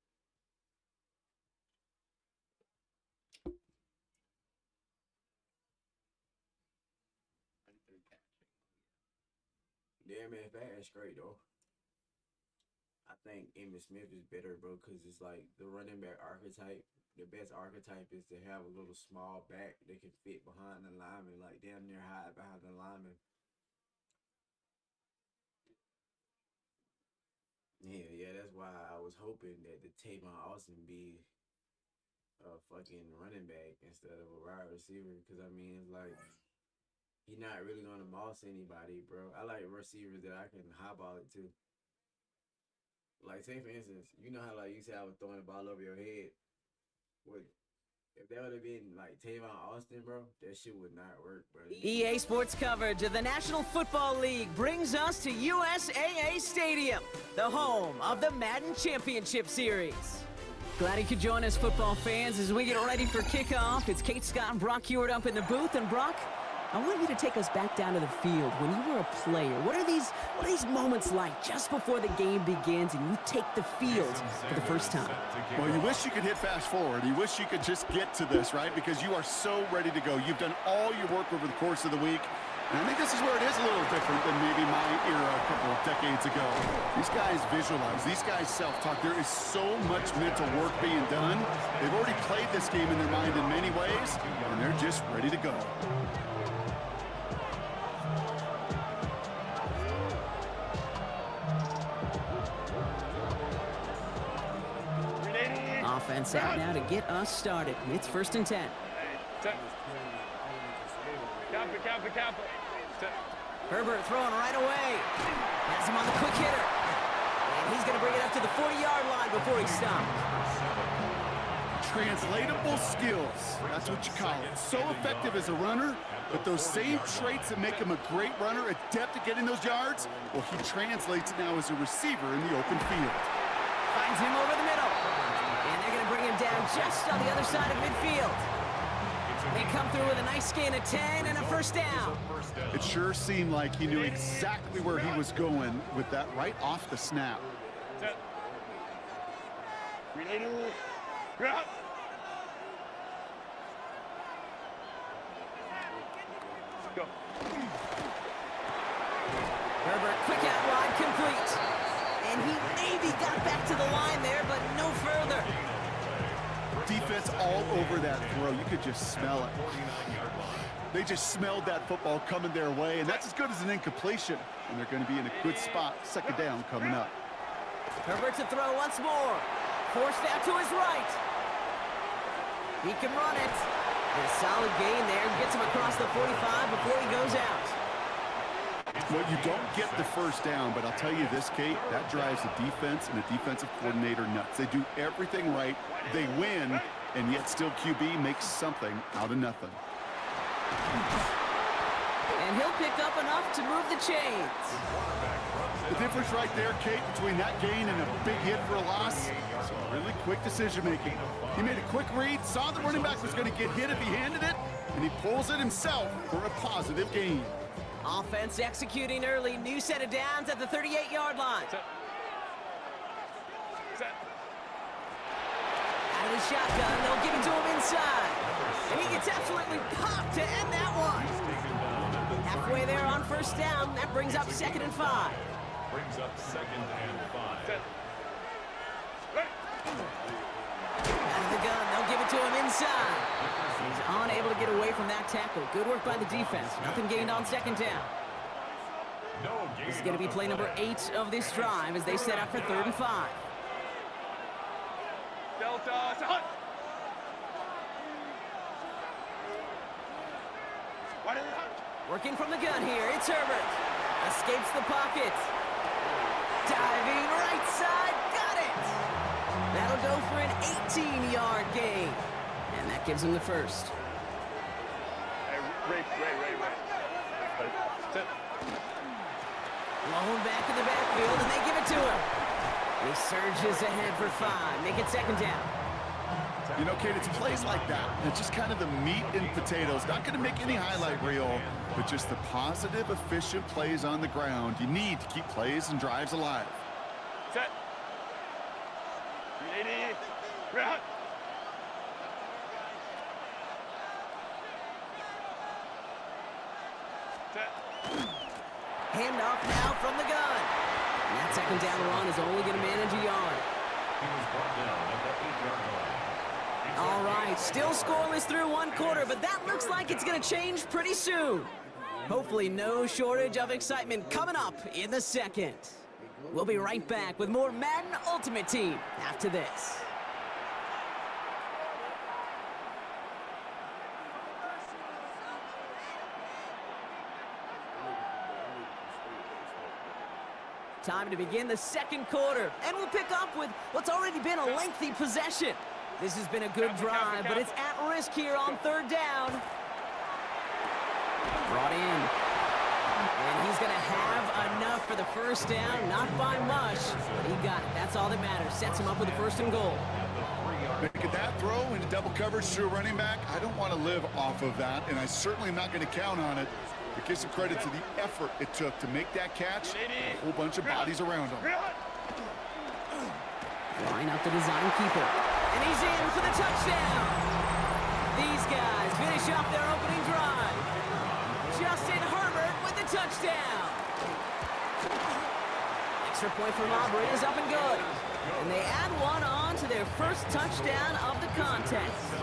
S2: Yeah, man, fast, great though. I think Emmitt Smith is better, bro, because it's like the running back archetype. The best archetype is to have a little small back that can fit behind the lineman, like damn near high behind the lineman. Yeah, that's why I was hoping that the Tavon Austin be a fucking running back instead of a wide receiver, because I mean, it's like he's not really gonna moss anybody, bro. I like receivers that I can highball it to. Like, say for instance, you know how like you said I was throwing the ball over your head. What if that would have been like Tavon Austin, bro? That shit would not work, bro.
S17: EA Sports coverage of the National Football League brings us to USAA Stadium, the home of the Madden Championship Series. Glad you could join us, football fans, as we get ready for kickoff. It's Kate Scott and Brock Hewitt up in the booth, and Brock, I want you to take us back down to the field. When you were a player, what are these moments like just before the game begins and you take the field for the first time?
S18: Well, you wish you could hit fast forward. You wish you could just get to this, right? Because you are so ready to go. You've done all your work over the course of the week. And I think this is where it is a little different than maybe my era a couple of decades ago. These guys visualize. These guys self-talk. There is so much mental work being done. They've already played this game in their mind in many ways, and they're just ready to go.
S17: Offense out now to get us started. It's 1st and 10.
S5: Count it.
S17: Herbert throwing right away. Has him on the quick hitter. And he's going to bring it up to the 40-yard line before he stops.
S18: Translatable skills. That's what you call it. So effective as a runner, but those same traits that make him a great runner, adept at getting those yards, well, he translates it now as a receiver in the open field.
S17: Finds him over the middle. And they're going to bring him down just on the other side of midfield. They come through with a nice gain of 10 and a first down.
S18: It sure seemed like he knew exactly where he was going with that right off the snap.
S5: Go.
S17: Herbert, quick out wide, complete. And he maybe got back to the line there, but no further.
S18: Defense all over that throw. You could just smell it. They just smelled that football coming their way, and that's as good as an incompletion. And they're going to be in a good spot. 2nd down coming up.
S17: Herbert to throw once more. Forced out to his right. He can run it. A solid gain there. Gets him across the 45 before he goes out.
S18: Well, you don't get the first down, but I'll tell you this, Kate, that drives the defense and the defensive coordinator nuts. They do everything right. They win, and yet still QB makes something out of nothing.
S17: And he'll pick up enough to move the chains.
S18: The difference right there, Kate, between that gain and a big hit for a loss, some really quick decision-making. He made a quick read, saw the running back was going to get hit if he handed it, and he pulls it himself for a positive gain.
S17: Offense executing early. New set of downs at the 38-yard line. Out of the shotgun, they'll give it to him inside. And he gets absolutely popped to end that one. Halfway there on first down. That brings up 2nd and 5.
S3: Brings up 2nd and 5.
S17: Out of the gun, they'll give it to him inside. He's unable to get away from that tackle. Good work by the defense. Nothing gained on 2nd down. This is going to be play number 8 of this drive as they set up for 3rd and 5.
S5: Delta, hut.
S17: Working from the gun here, it's Herbert. Escapes the pocket. Diving right side, got it! That'll go for an 18-yard gain. And that gives him the first.
S5: Ray.
S17: Blown back in the backfield, and they give it to him. He surges ahead for 5. Make it 2nd down.
S18: You know, Kate, it's plays like that. It's just kind of the meat and potatoes. Not going to make any highlight reel, but just the positive, efficient plays on the ground. You need to keep plays and drives alive.
S5: Set. Ready. Right. Set.
S17: Handoff now from the gun. And that 2nd down run is only going to manage a yard.
S3: He was brought down at the 8-yard line.
S17: All right, still scoreless through 1 quarter, but that looks like it's going to change pretty soon. Hopefully no shortage of excitement coming up in the 2nd. We'll be right back with more Madden Ultimate Team after this. Time to begin the 2nd quarter, and we'll pick up with what's already been a lengthy possession. This has been a good drive, but it's at risk here on 3rd down. Brought in. And he's going to have enough for the first down, not by much, but he got it. That's all that matters. Sets him up with a 1st and goal.
S18: Making that throw into double coverage to a running back, I don't want to live off of that, and I certainly am not going to count on it. But give some credit to the effort it took to make that catch, a whole bunch of bodies around him.
S17: Line up the design keeper. And he's in for the touchdown. These guys finish off their opening drive. Justin Herbert with the touchdown. Extra point from Aubrey is up and good. And they add one on to their first touchdown of the contest.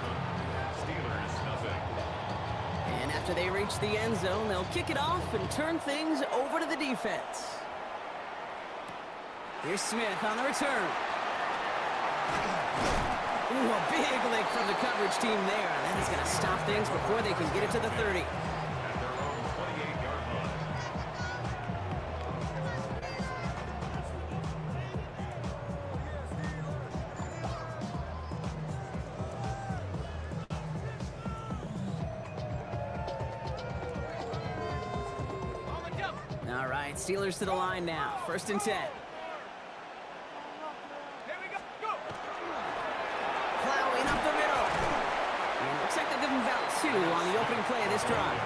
S17: And after they reach the end zone, they'll kick it off and turn things over to the defense. Here's Smith on the return. Ooh, a big lick from the coverage team there. That is going to stop things before they can get it to the 30. All right, Steelers to the line now. 1st and 10. Plowing up the middle. And looks like they give him about 2 on the opening play of this drive.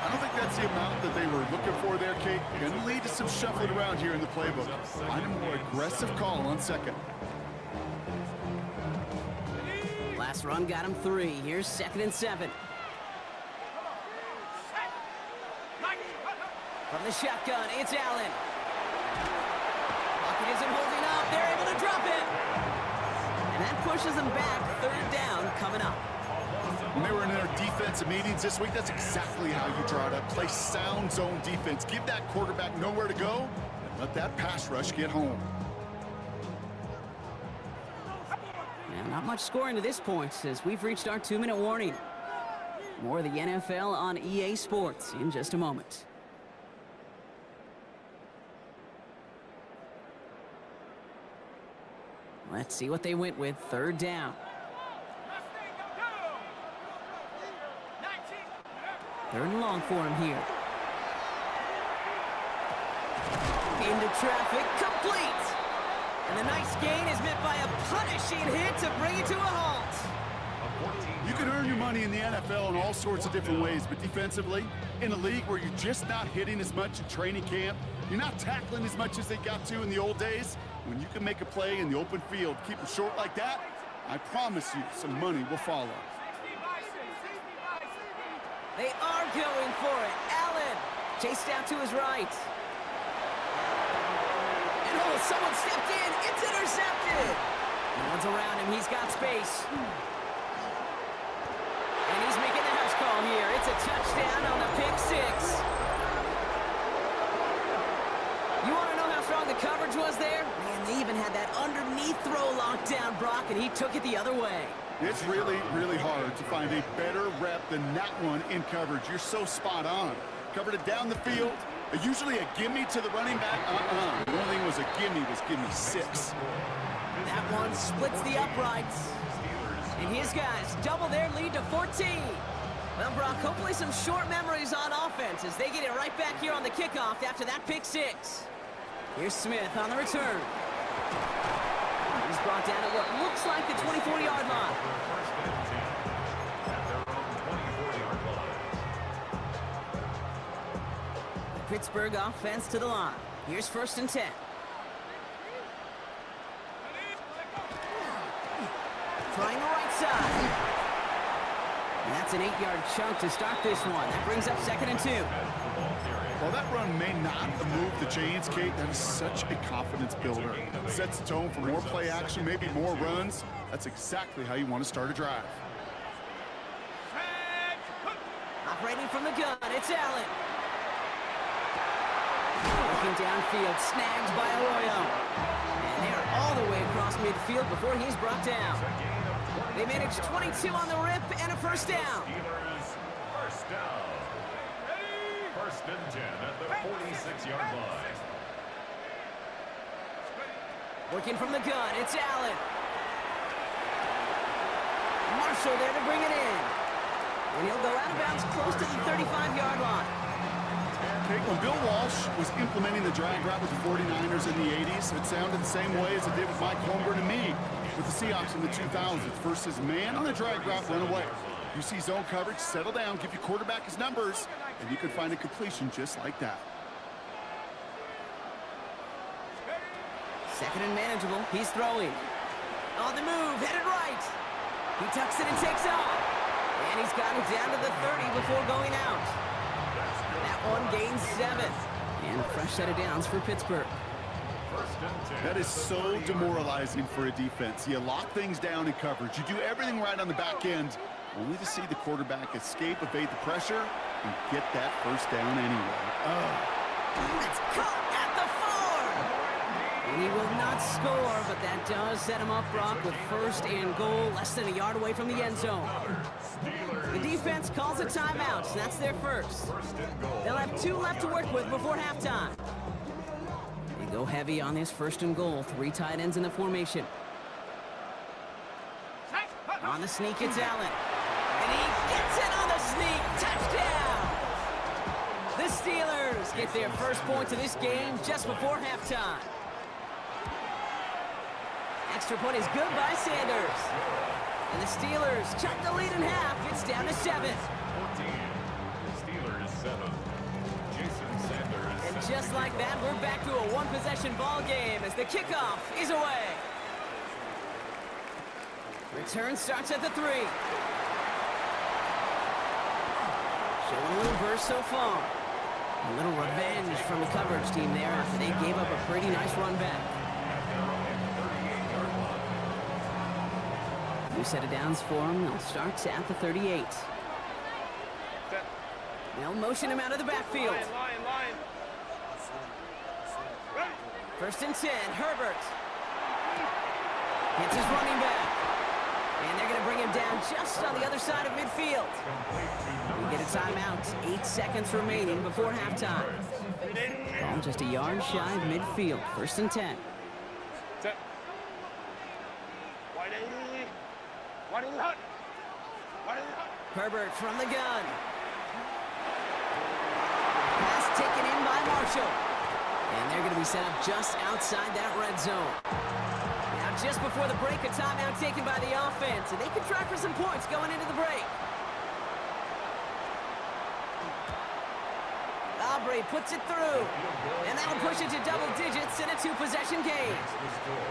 S18: I don't think that's the amount that they were looking for there, Kate. Going to lead to some shuffling around here in the playbook. Find a more aggressive call on 2nd.
S17: Last run got him 3. Here's 2nd and 7. From the shotgun, it's Allen. Pocket isn't holding up. They're able to drop it. And that pushes them back. 3rd down coming up.
S18: When they were in their defensive meetings this week, that's exactly how you draw it up. Play sound zone defense. Give that quarterback nowhere to go and let that pass rush get home.
S17: And not much scoring to this point as we've reached our 2-minute warning. More of the NFL on EA Sports in just a moment. Let's see what they went with. 3rd down. 3rd and long for him here. Into traffic, complete. And the nice gain is met by a machine hit to bring it to a halt.
S18: You can earn your money in the NFL in all sorts of different ways, but defensively, in a league where you're just not hitting as much in training camp, you're not tackling as much as they got to in the old days, when you can make a play in the open field, keep it short like that, I promise you some money will follow.
S17: They are going for it. Allen chased out to his right. And oh, someone stepped in. It's intercepted. No one's around him. He's got space. And he's making the house call here. It's a touchdown on the pick six. You want to know how strong the coverage was there? Man, they even had that underneath throw locked down, Brock, and he took it the other way.
S18: It's really, really hard to find a better rep than that one in coverage. You're so spot on. Covered it down the field. Usually a gimme to the running back. The only thing was a gimme was gimme 6.
S17: That one splits the uprights. And his guys double their lead to 14. Well, Brock, hopefully some short memories on offense as they get it right back here on the kickoff after that pick six. Here's Smith on the return. He's brought down at what looks like the 24-yard line. The Pittsburgh offense to the line. Here's 1st and 10. Trying the right side. And that's an 8-yard chunk to start this one. That brings up 2nd and 2.
S18: While that run may not have moved the chains, Kate, that is such a confidence builder. Sets the tone for more play action, maybe more runs. That's exactly how you want to start a drive.
S17: Operating from the gun, it's Allen. Looking downfield, snagged by Arroyo. And they're all the way across midfield before he's brought down. They managed 22 on the rip and a 1st down.
S3: First down. 1st and 10 at the 46-yard line.
S17: Working from the gun, it's Allen. Marshall there to bring it in. And he'll go out of bounds close to the 35-yard line.
S18: Okay, when Bill Walsh was implementing the drag route with the 49ers in the 80s, it sounded the same way as it did with Mike Holmgren and me with the Seahawks in the 2000s versus man on the drag route, run away. You see zone coverage, settle down, give your quarterback his numbers, and you can find a completion just like that.
S17: 2nd and manageable. He's throwing. On the move, headed right. He tucks it and takes off. And he's got it down to the 30 before going out. That one gains 7. And a fresh set of downs for Pittsburgh.
S18: That is so demoralizing for a defense. You lock things down in coverage. You do everything right on the back end, only to see the quarterback escape, evade the pressure, and get that 1st down anyway.
S17: It's caught at the 4. And he will not score, but that does set him up, Brock, with 1st and goal, less than a yard away from the end zone. The defense calls a timeout, so that's their 1st. They'll have 2 left to work with before halftime. They go heavy on this 1st and goal. 3 tight ends in the formation. On the sneak, it's Allen. And he gets it on the sneak. Touchdown! The Steelers get their 1st points of this game just before halftime. Extra point is good by Sanders. And the Steelers chop the lead in half. It's down to 7.
S3: 14. Steelers 7. Jason Sanders.
S17: And just like that, we're back to a one-possession ball game as the kickoff is away. Return starts at the 3. Showing a little burst so far. A little revenge from the coverage team there after they gave up a pretty nice run back. New set of downs for them. They'll start at the 38. They'll motion him out of the backfield.
S5: Line.
S17: 1st and 10, Herbert. Hits his running back. And they're going to bring him down just on the other side of midfield. We get a timeout. 8 seconds remaining before halftime. Ball just a yard shy of midfield. 1st and 10. Herbert from the gun. Pass taken in by Marshall. And they're going to be set up just outside that red zone. Now Just before the break, a timeout taken by the offense, and they can try for some points going into the break. Aubrey puts it through, and that'll push it to double digits in a 2-possession game.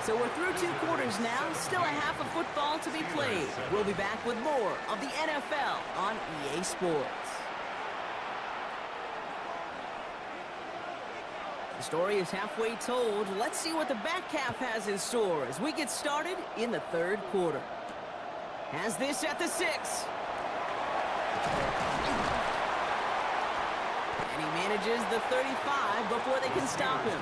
S17: So we're through 2 quarters now, still a half of football to be played. We'll be back with more of the NFL on EA Sports. The story is halfway told. Let's see what the back half has in store as we get started in the 3rd quarter. Has this at the 6. And he manages the 35 before they can stop him.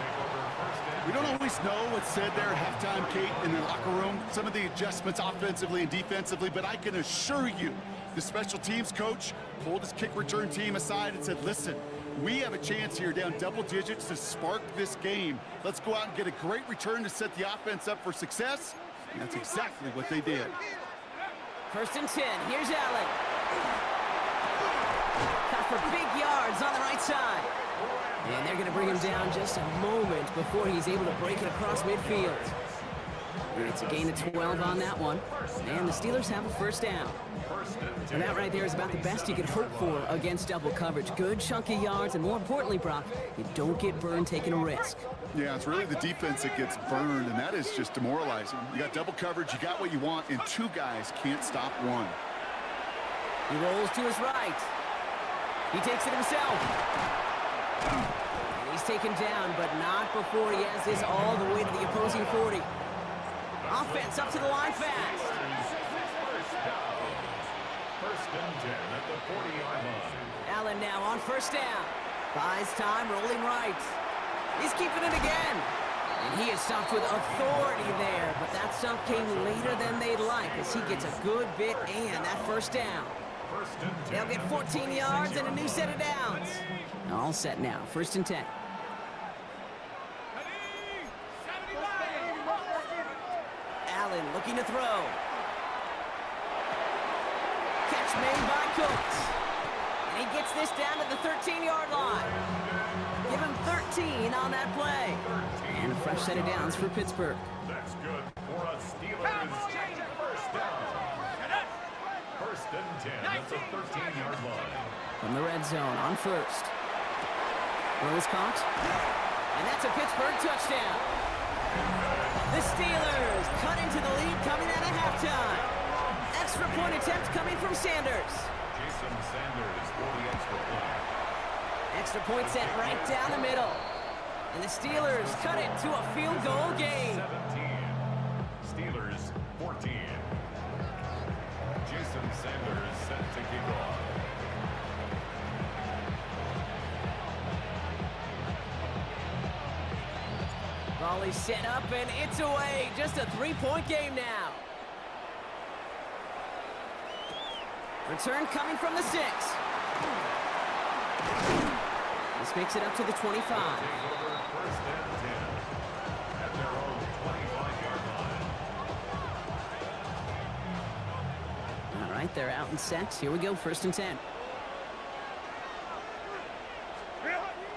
S18: We don't always know what's said there at halftime, Kate, in the locker room. Some of the adjustments offensively and defensively, but I can assure you the special teams coach pulled his kick return team aside and said, listen, we have a chance here down double digits to spark this game. Let's go out and get a great return to set the offense up for success. And that's exactly what they did.
S17: 1st and 10. Here's Allen. Cut for big yards on the right side. And they're going to bring him down just a moment before he's able to break it across midfield. It's a gain of 12 on that one. And the Steelers have a 1st down. And that right there is about the best you could hope for against double coverage. Good chunky yards, and more importantly, Brock, you don't get burned taking a risk.
S18: Yeah, it's really the defense that gets burned, and that is just demoralizing. You got double coverage, you got what you want, and 2 guys can't stop one.
S17: He rolls to his right. He takes it himself. And he's taken down, but not before he has this all the way to the opposing 40. Offense up to the line fast.
S3: 1st and 10 at the 40-yard line.
S17: Allen now on 1st down. Buys time, rolling right. He's keeping it again. And he is stopped with authority there, but that stop came later than they'd like as he gets a good bit and that 1st down. They'll get 14 yards and a new set of downs. All set now, 1st and 10. Allen looking to throw. Catch made by Cooks. And he gets this down to the 13-yard line. Give him 13 on that play. And a fresh set of downs for Pittsburgh.
S3: That's good for a Steelers 1st down. 1st and 10 at the 13-yard line.
S17: From the red zone on 1st. Rose caught. And that's a Pittsburgh touchdown. The Steelers cut into the lead coming out of halftime. Extra point attempt coming from Sanders.
S3: Jason Sanders for the extra point.
S17: Extra point set right down the middle. And the Steelers cut it to a field goal game.
S3: 17. Steelers 14. Jason Sanders set to kick off.
S17: Volley set up and it's away. Just a 3-point game now. Return coming from the 6. This makes it up to the 25.
S3: 1st and 10 at their own 25-yard line.
S17: All right, they're out in sets. Here we go, 1st and 10.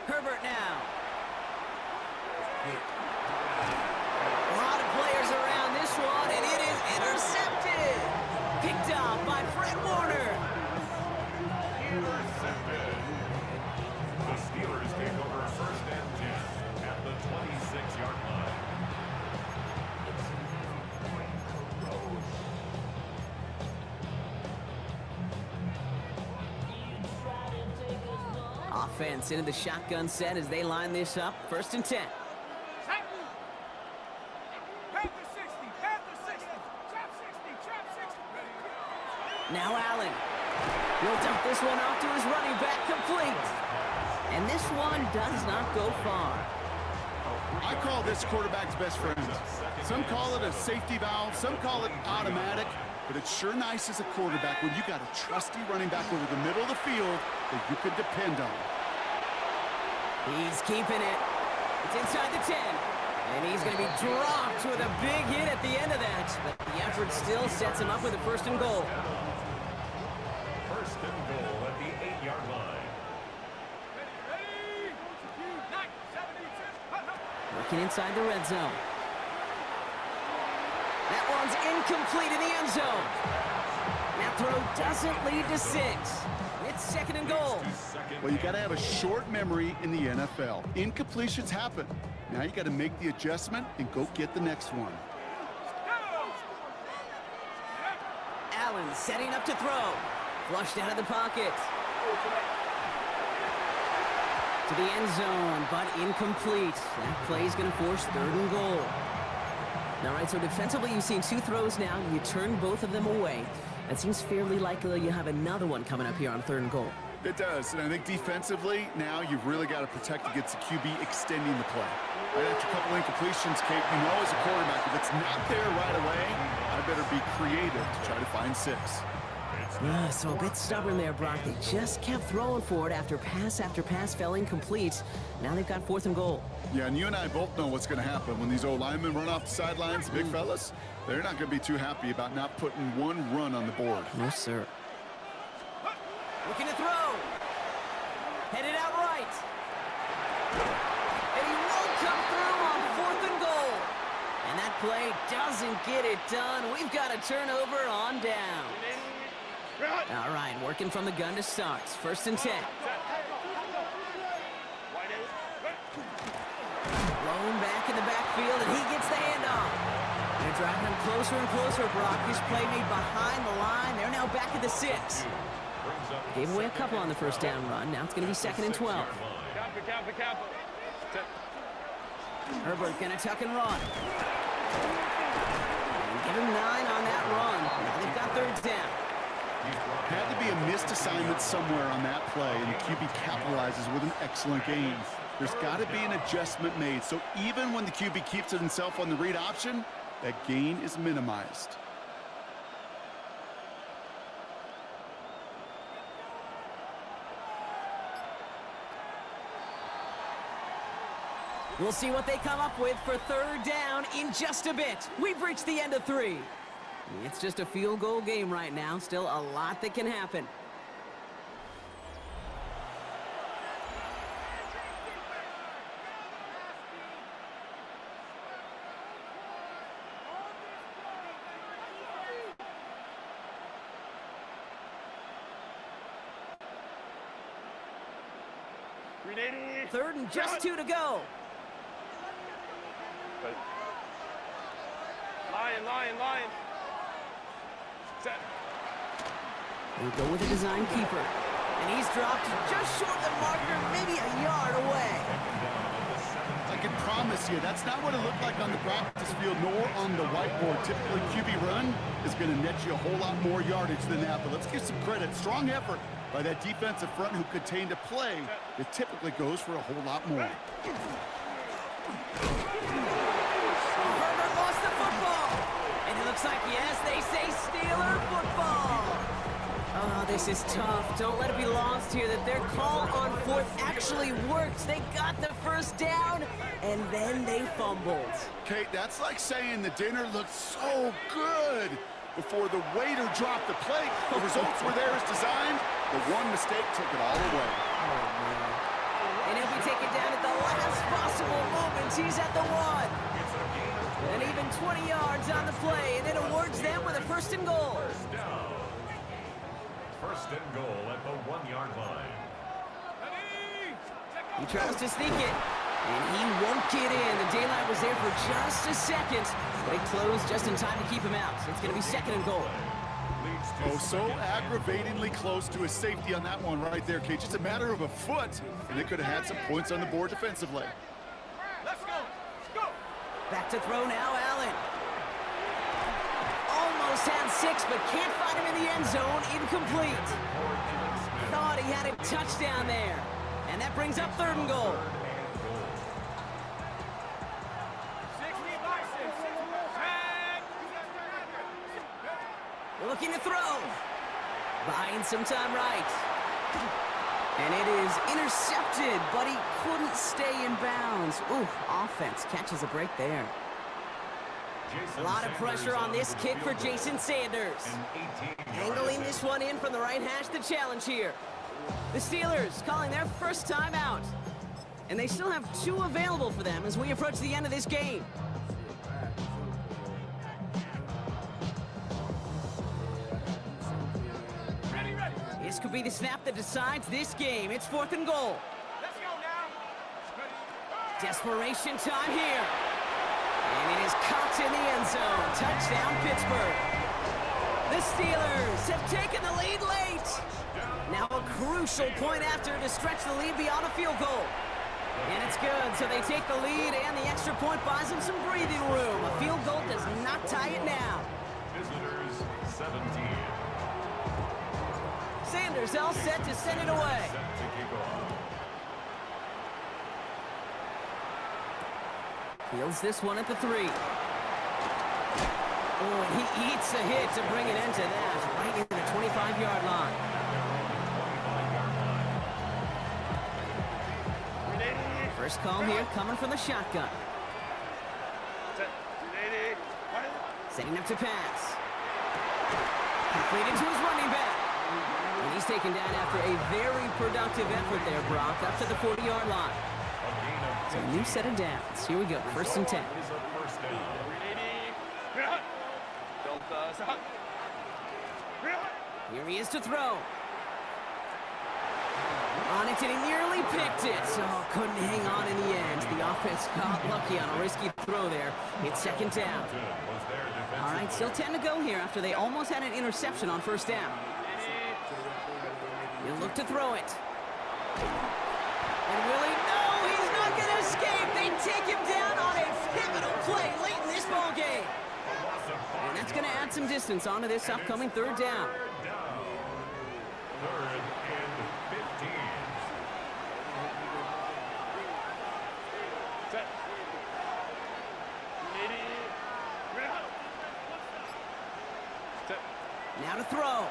S17: Herbert now. A lot of players around this one, and it is intercepted. Picked off by Fred Warner.
S3: Intercepted. The Steelers take over 1st and 10 at the 26-yard line.
S17: Offense into the shotgun set as they line this up. 1st and 10. Now Allen. He'll dump this one off to his running back, complete. And this one does not go far.
S18: I call this quarterback's best friend. Some call it a safety valve, some call it automatic, but it's sure nice as a quarterback when you got a trusty running back over the middle of the field that you could depend on.
S17: He's keeping it. It's inside the 10. And he's going to be dropped with a big hit at the end of that. But the effort still sets him up with a 1st and goal.
S3: 1st and goal at the 8-yard line.
S17: Working inside the red zone. That one's incomplete in the end zone. That throw doesn't lead to 6. It's 2nd and goal.
S18: Well, you got to have a short memory in the NFL. Incompletions happen. Now you got to make the adjustment and go get the next one.
S17: Allen setting up to throw. Flushed out of the pocket. To the end zone, but incomplete. That play is going to force 3rd and goal. All right, so defensively, you've seen 2 throws now. You turn both of them away. It seems fairly likely you have another one coming up here on 3rd and goal.
S18: It does, and I think defensively, now you've really got to protect against the QB extending the play. Right after a couple incompletions, Kate, you know as a quarterback, if it's not there right away, I better be creative to try to find 6.
S17: So a bit stubborn there, Brock. They just kept throwing for it after pass fell incomplete. Now they've got 4th and goal.
S18: Yeah, and you and I both know what's going to happen when these old linemen run off the sidelines, big fellas. They're not going to be too happy about not putting one run on the board.
S17: No, sir. Looking to throw. Headed out right. And he won't come through on 4th and goal. And that play doesn't get it done. We've got a turnover on down. All right, working from the gun to start. 1st and 10. Blown back in the backfield, and he gets the handoff. They're driving him closer and closer, Brock. This play made behind the line. They're now back at the 6. Gave away a couple on the 1st down run. Now it's going to be 2nd and 12. Herbert going to tuck and run. And give him 9 on that run. Now they've got 3rd down.
S18: Had to be a missed assignment somewhere on that play, and the QB capitalizes with an excellent gain. There's got to be an adjustment made, so even when the QB keeps it himself on the read option, that gain is minimized.
S17: We'll see what they come up with for 3rd down in just a bit. We've reached the end of 3. It's just a field goal game right now. Still a lot that can happen. Third and just 2 to go.
S5: Lion. Set.
S17: We'll go with a design keeper. And he's dropped just short of the marker, maybe a yard away.
S18: I can promise you, that's not what it looked like on the practice field, nor on the whiteboard. Typically, QB run is going to net you a whole lot more yardage than that. But let's give some credit. Strong effort by that defensive front who contained a play that typically goes for a whole lot more.
S17: Herbert lost the football. And it looks like, yes, they say Steeler football. Oh, this is tough. Don't let it be lost here that their call on 4th actually worked. They got the 1st down, and then they fumbled.
S18: Kate, that's like saying the dinner looked so good before the waiter dropped the plate. The results were there as designed. The one mistake took it all away.
S17: Oh, man. And he'll be taken down at the last possible moment. He's at the 1. And even 20 yards on the play, and it awards them with a 1st and goal.
S3: 1st and goal at the 1-yard line.
S17: He tries to sneak it, and he won't get in. The daylight was there for just a second, but it closed just in time to keep him out. So it's going to be 2nd and goal.
S18: Oh, so aggravatingly close to a safety on that one right there, Kate. Just a matter of a foot, and they could have had some points on the board defensively.
S5: Let's go.
S17: Back to throw now, Allen. Almost had 6, but can't find him in the end zone. Incomplete. Thought he had a touchdown there. And that brings up 3rd and goal. Looking to throw. Buying some time right. And it is intercepted, but he couldn't stay in bounds. Ooh, offense catches a break there. A lot of pressure on this kick for Jason Sanders. Angling this one in from the right hash, the challenge here. The Steelers calling their 1st time out. And they still have 2 available for them as we approach the end of this game. This could be the snap that decides this game. It's 4th and goal.
S5: Let's go now.
S17: Desperation time here. And it is caught in the end zone. Touchdown, Pittsburgh. The Steelers have taken the lead late. Now a crucial point after to stretch the lead beyond a field goal. And it's good, so they take the lead, and the extra point buys them some breathing room. A field goal does not tie it now.
S3: Visitors 17.
S17: Sanders all set to send it away. Fields this one at the 3. Oh, and he eats a hit to bring it into that, right in the 25-yard line. First call here coming from the shotgun. Setting up to pass. Completed to his running back. And he's taken down after a very productive effort there, Brock, up to the 40-yard line. So a new set of downs. Here we go, 1st and 10. Here he is to throw. On it, and he nearly picked it. Oh, couldn't hang on in the end. The offense got lucky on a risky throw there. It's 2nd down. All right, still 10 to go here after they almost had an interception on 1st down. He'll look to throw it. And Willie, no, he's not going to escape. They take him down on a pivotal play late in this ball game. And that's going to add some distance onto this upcoming 3rd down.
S3: 3rd and 15.
S17: Now to throw.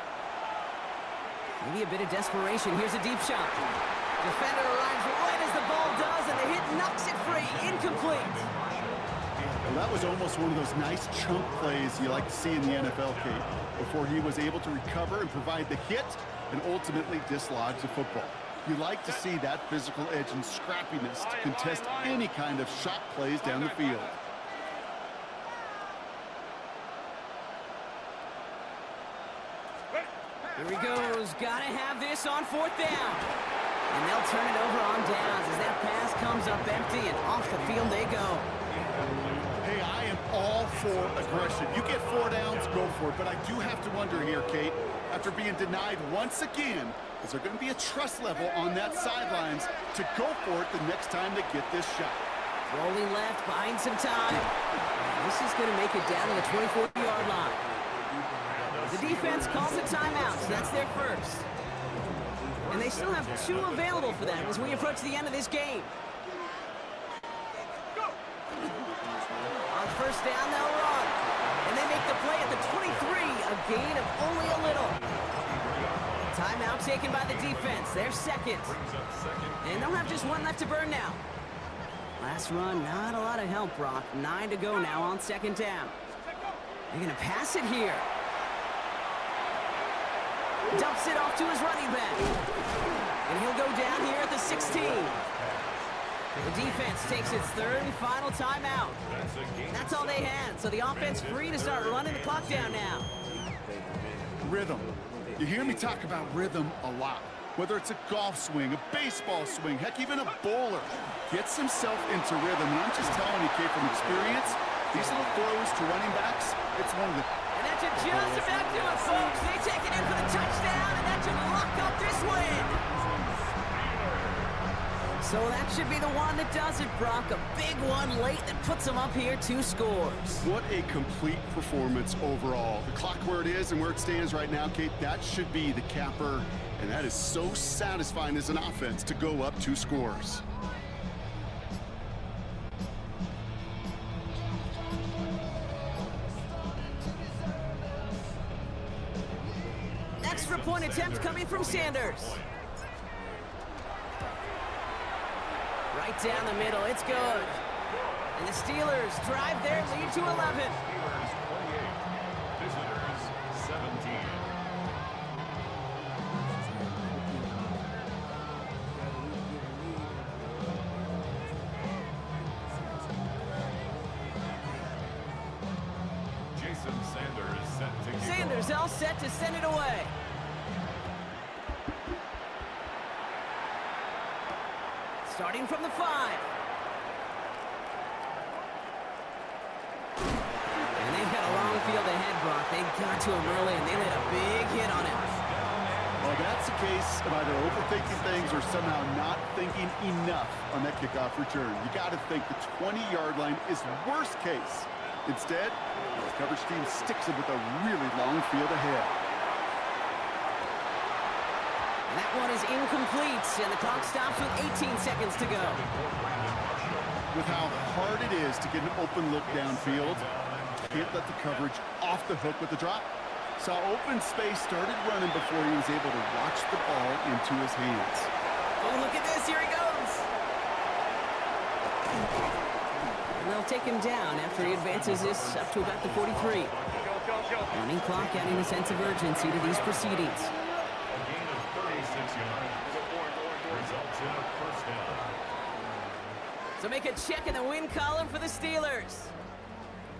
S17: Maybe a bit of desperation. Here's a deep shot. Defender arrives right as the ball does, and the hit knocks it free. Incomplete.
S18: Well, that was almost one of those nice chunk plays you like to see in the NFL, Kate, before he was able to recover and provide the hit and ultimately dislodge the football. You like to see that physical edge and scrappiness to contest any kind of shot plays down the field.
S17: Here he goes. Gotta have this on 4th down. And they'll turn it over on downs as that pass comes up empty, and off the field they go.
S18: Hey, I am all for aggression. You get 4 downs, go for it. But I do have to wonder here, Kate, after being denied once again, is there going to be a trust level on that sidelines to go for it the next time they get this shot?
S17: Rolling left, buying some time. This is going to make it down to the 24-yard line. The defense calls a timeout, so that's their first. And they still have 2 available for them as we approach the end of this game. On 1st down, they'll run. And they make the play at the 23, a gain of only a little. Timeout taken by the defense, their second. And they'll have just 1 left to burn now. Last run, not a lot of help, Brock. 9 to go now on 2nd down. They're going to pass it here. Dumps it off to his running back. And he'll go down here at the 16. The defense takes its 3rd and final timeout. That's all they had, so the offense free to start running the clock down now.
S18: Rhythm. You hear me talk about rhythm a lot. Whether it's a golf swing, a baseball swing, heck, even a bowler gets himself into rhythm. And I'm just telling you, Kate, from experience, these little throws to running backs, it's one of the...
S17: And that should just about do it, folks. They take it in for the touchdown, and that should lock up this win. So that should be the one that does it, Brock. A big one late that puts them up here 2 scores.
S18: What a complete performance overall. The clock where it is and where it stands right now, Kate, that should be the capper. And that is so satisfying as an offense to go up 2 scores.
S17: Extra point attempt coming from Sanders. Right down the middle, it's good. And the Steelers drive their lead to 11.
S3: Steelers 28, visitors 17.
S17: Sanders all set to send it away. starting from the 5. And they've got a long field ahead, Brock. They got to him early, and they laid a big hit on him.
S18: Well, that's a case of either overthinking things or somehow not thinking enough on that kickoff return. You got to think the 20-yard line is worst case. Instead, the coverage team sticks it with a really long field ahead.
S17: And that one is incomplete, and the clock stops with 18 seconds to go.
S18: With how hard it is to get an open look downfield, can't let the coverage off the hook with the drop. Saw open space, started running before he was able to watch the ball into his hands.
S17: Oh, look at this. Here he goes. And they'll take him down after he advances this up to about the 43. Running clock adding a sense of urgency to these proceedings. So make a check in the win column for the Steelers.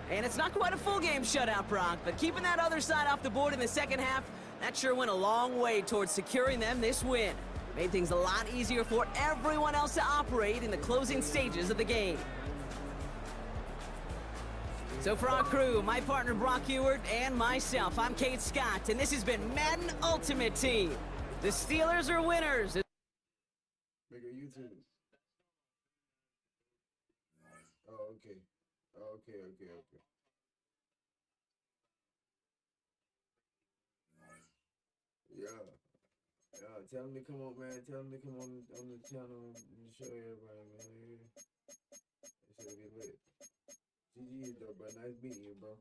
S17: And it's not quite a full game shutout, Brock, but keeping that other side off the board in the second half, that sure went a long way towards securing them this win. Made things a lot easier for everyone else to operate in the closing stages of the game. So for our crew, my partner Brock Ewart and myself, I'm Kate Scott, and this has been Madden Ultimate Team. The Steelers are winners.
S2: Make a YouTube. Oh, okay. Okay. Yeah. Tell them to come on, man. Tell them to come on the channel and show everybody, man. It should be lit. GG though, bro. Nice meeting you, bro.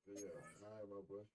S2: Yeah. All right, my boy.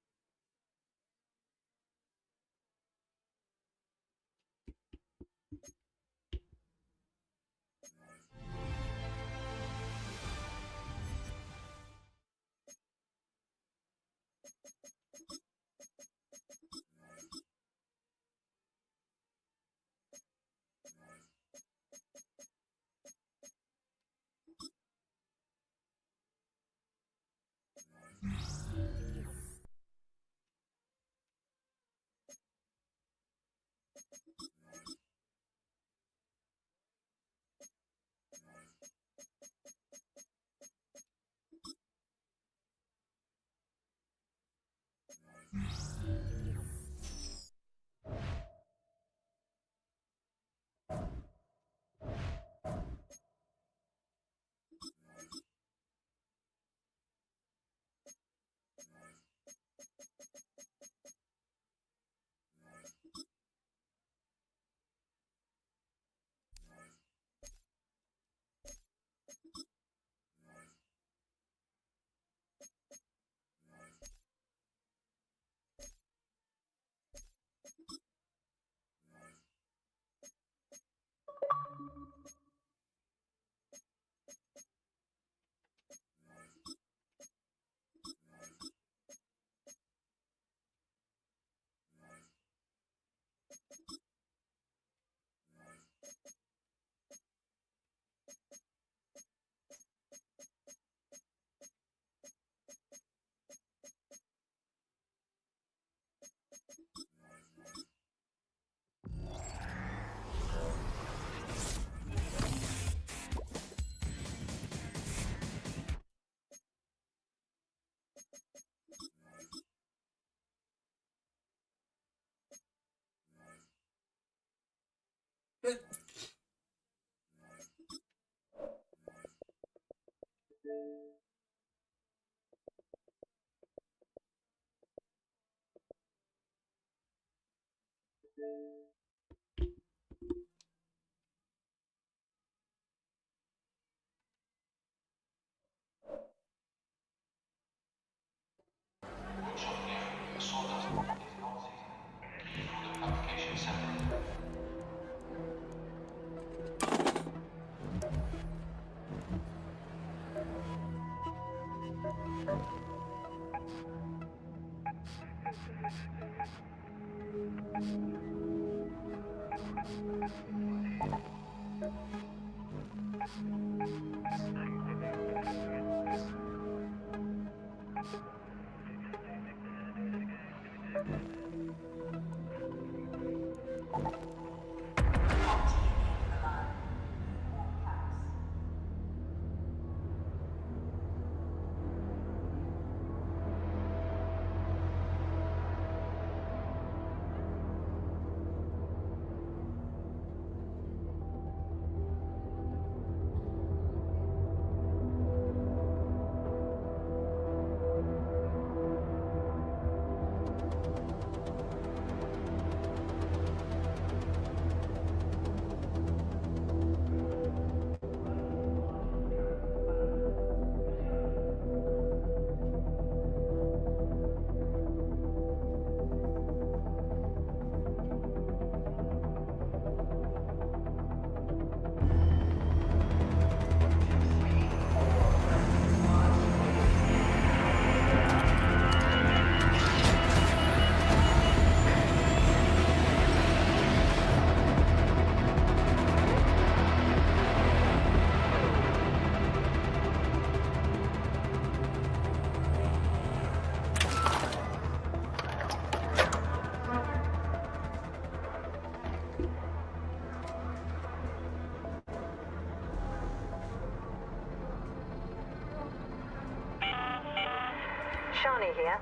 S19: Shani here.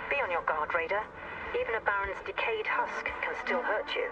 S19: Be on your guard, Raider. Even a Baron's decayed husk can still hurt you.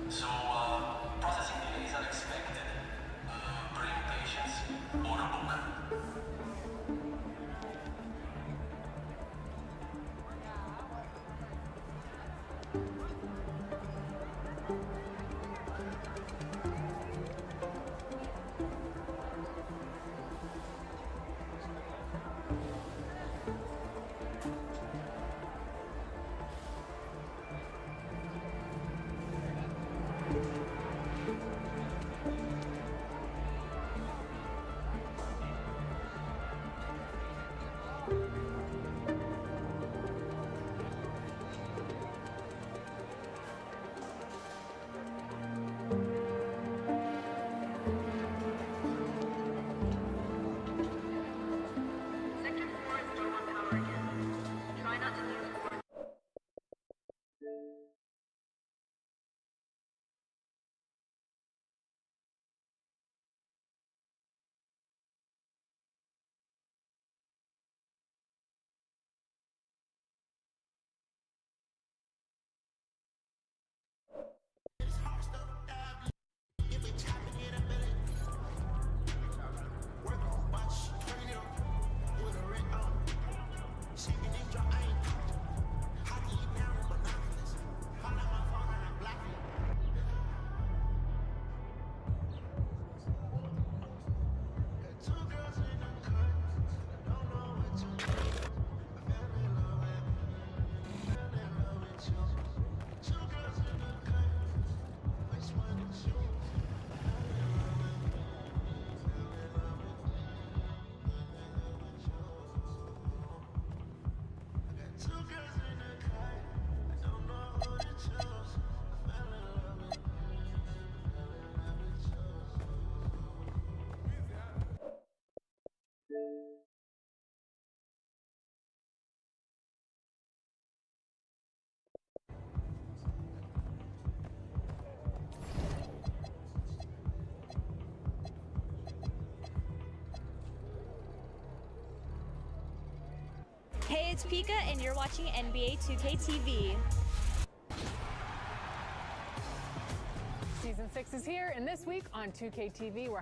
S20: So, processing delay is unexpected. Bring patience or a book.
S21: Hey, it's Pika, and you're watching NBA 2K TV.
S22: Season 6 is here, and this week on 2K TV, we're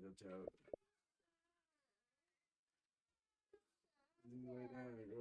S2: the child. Lay down,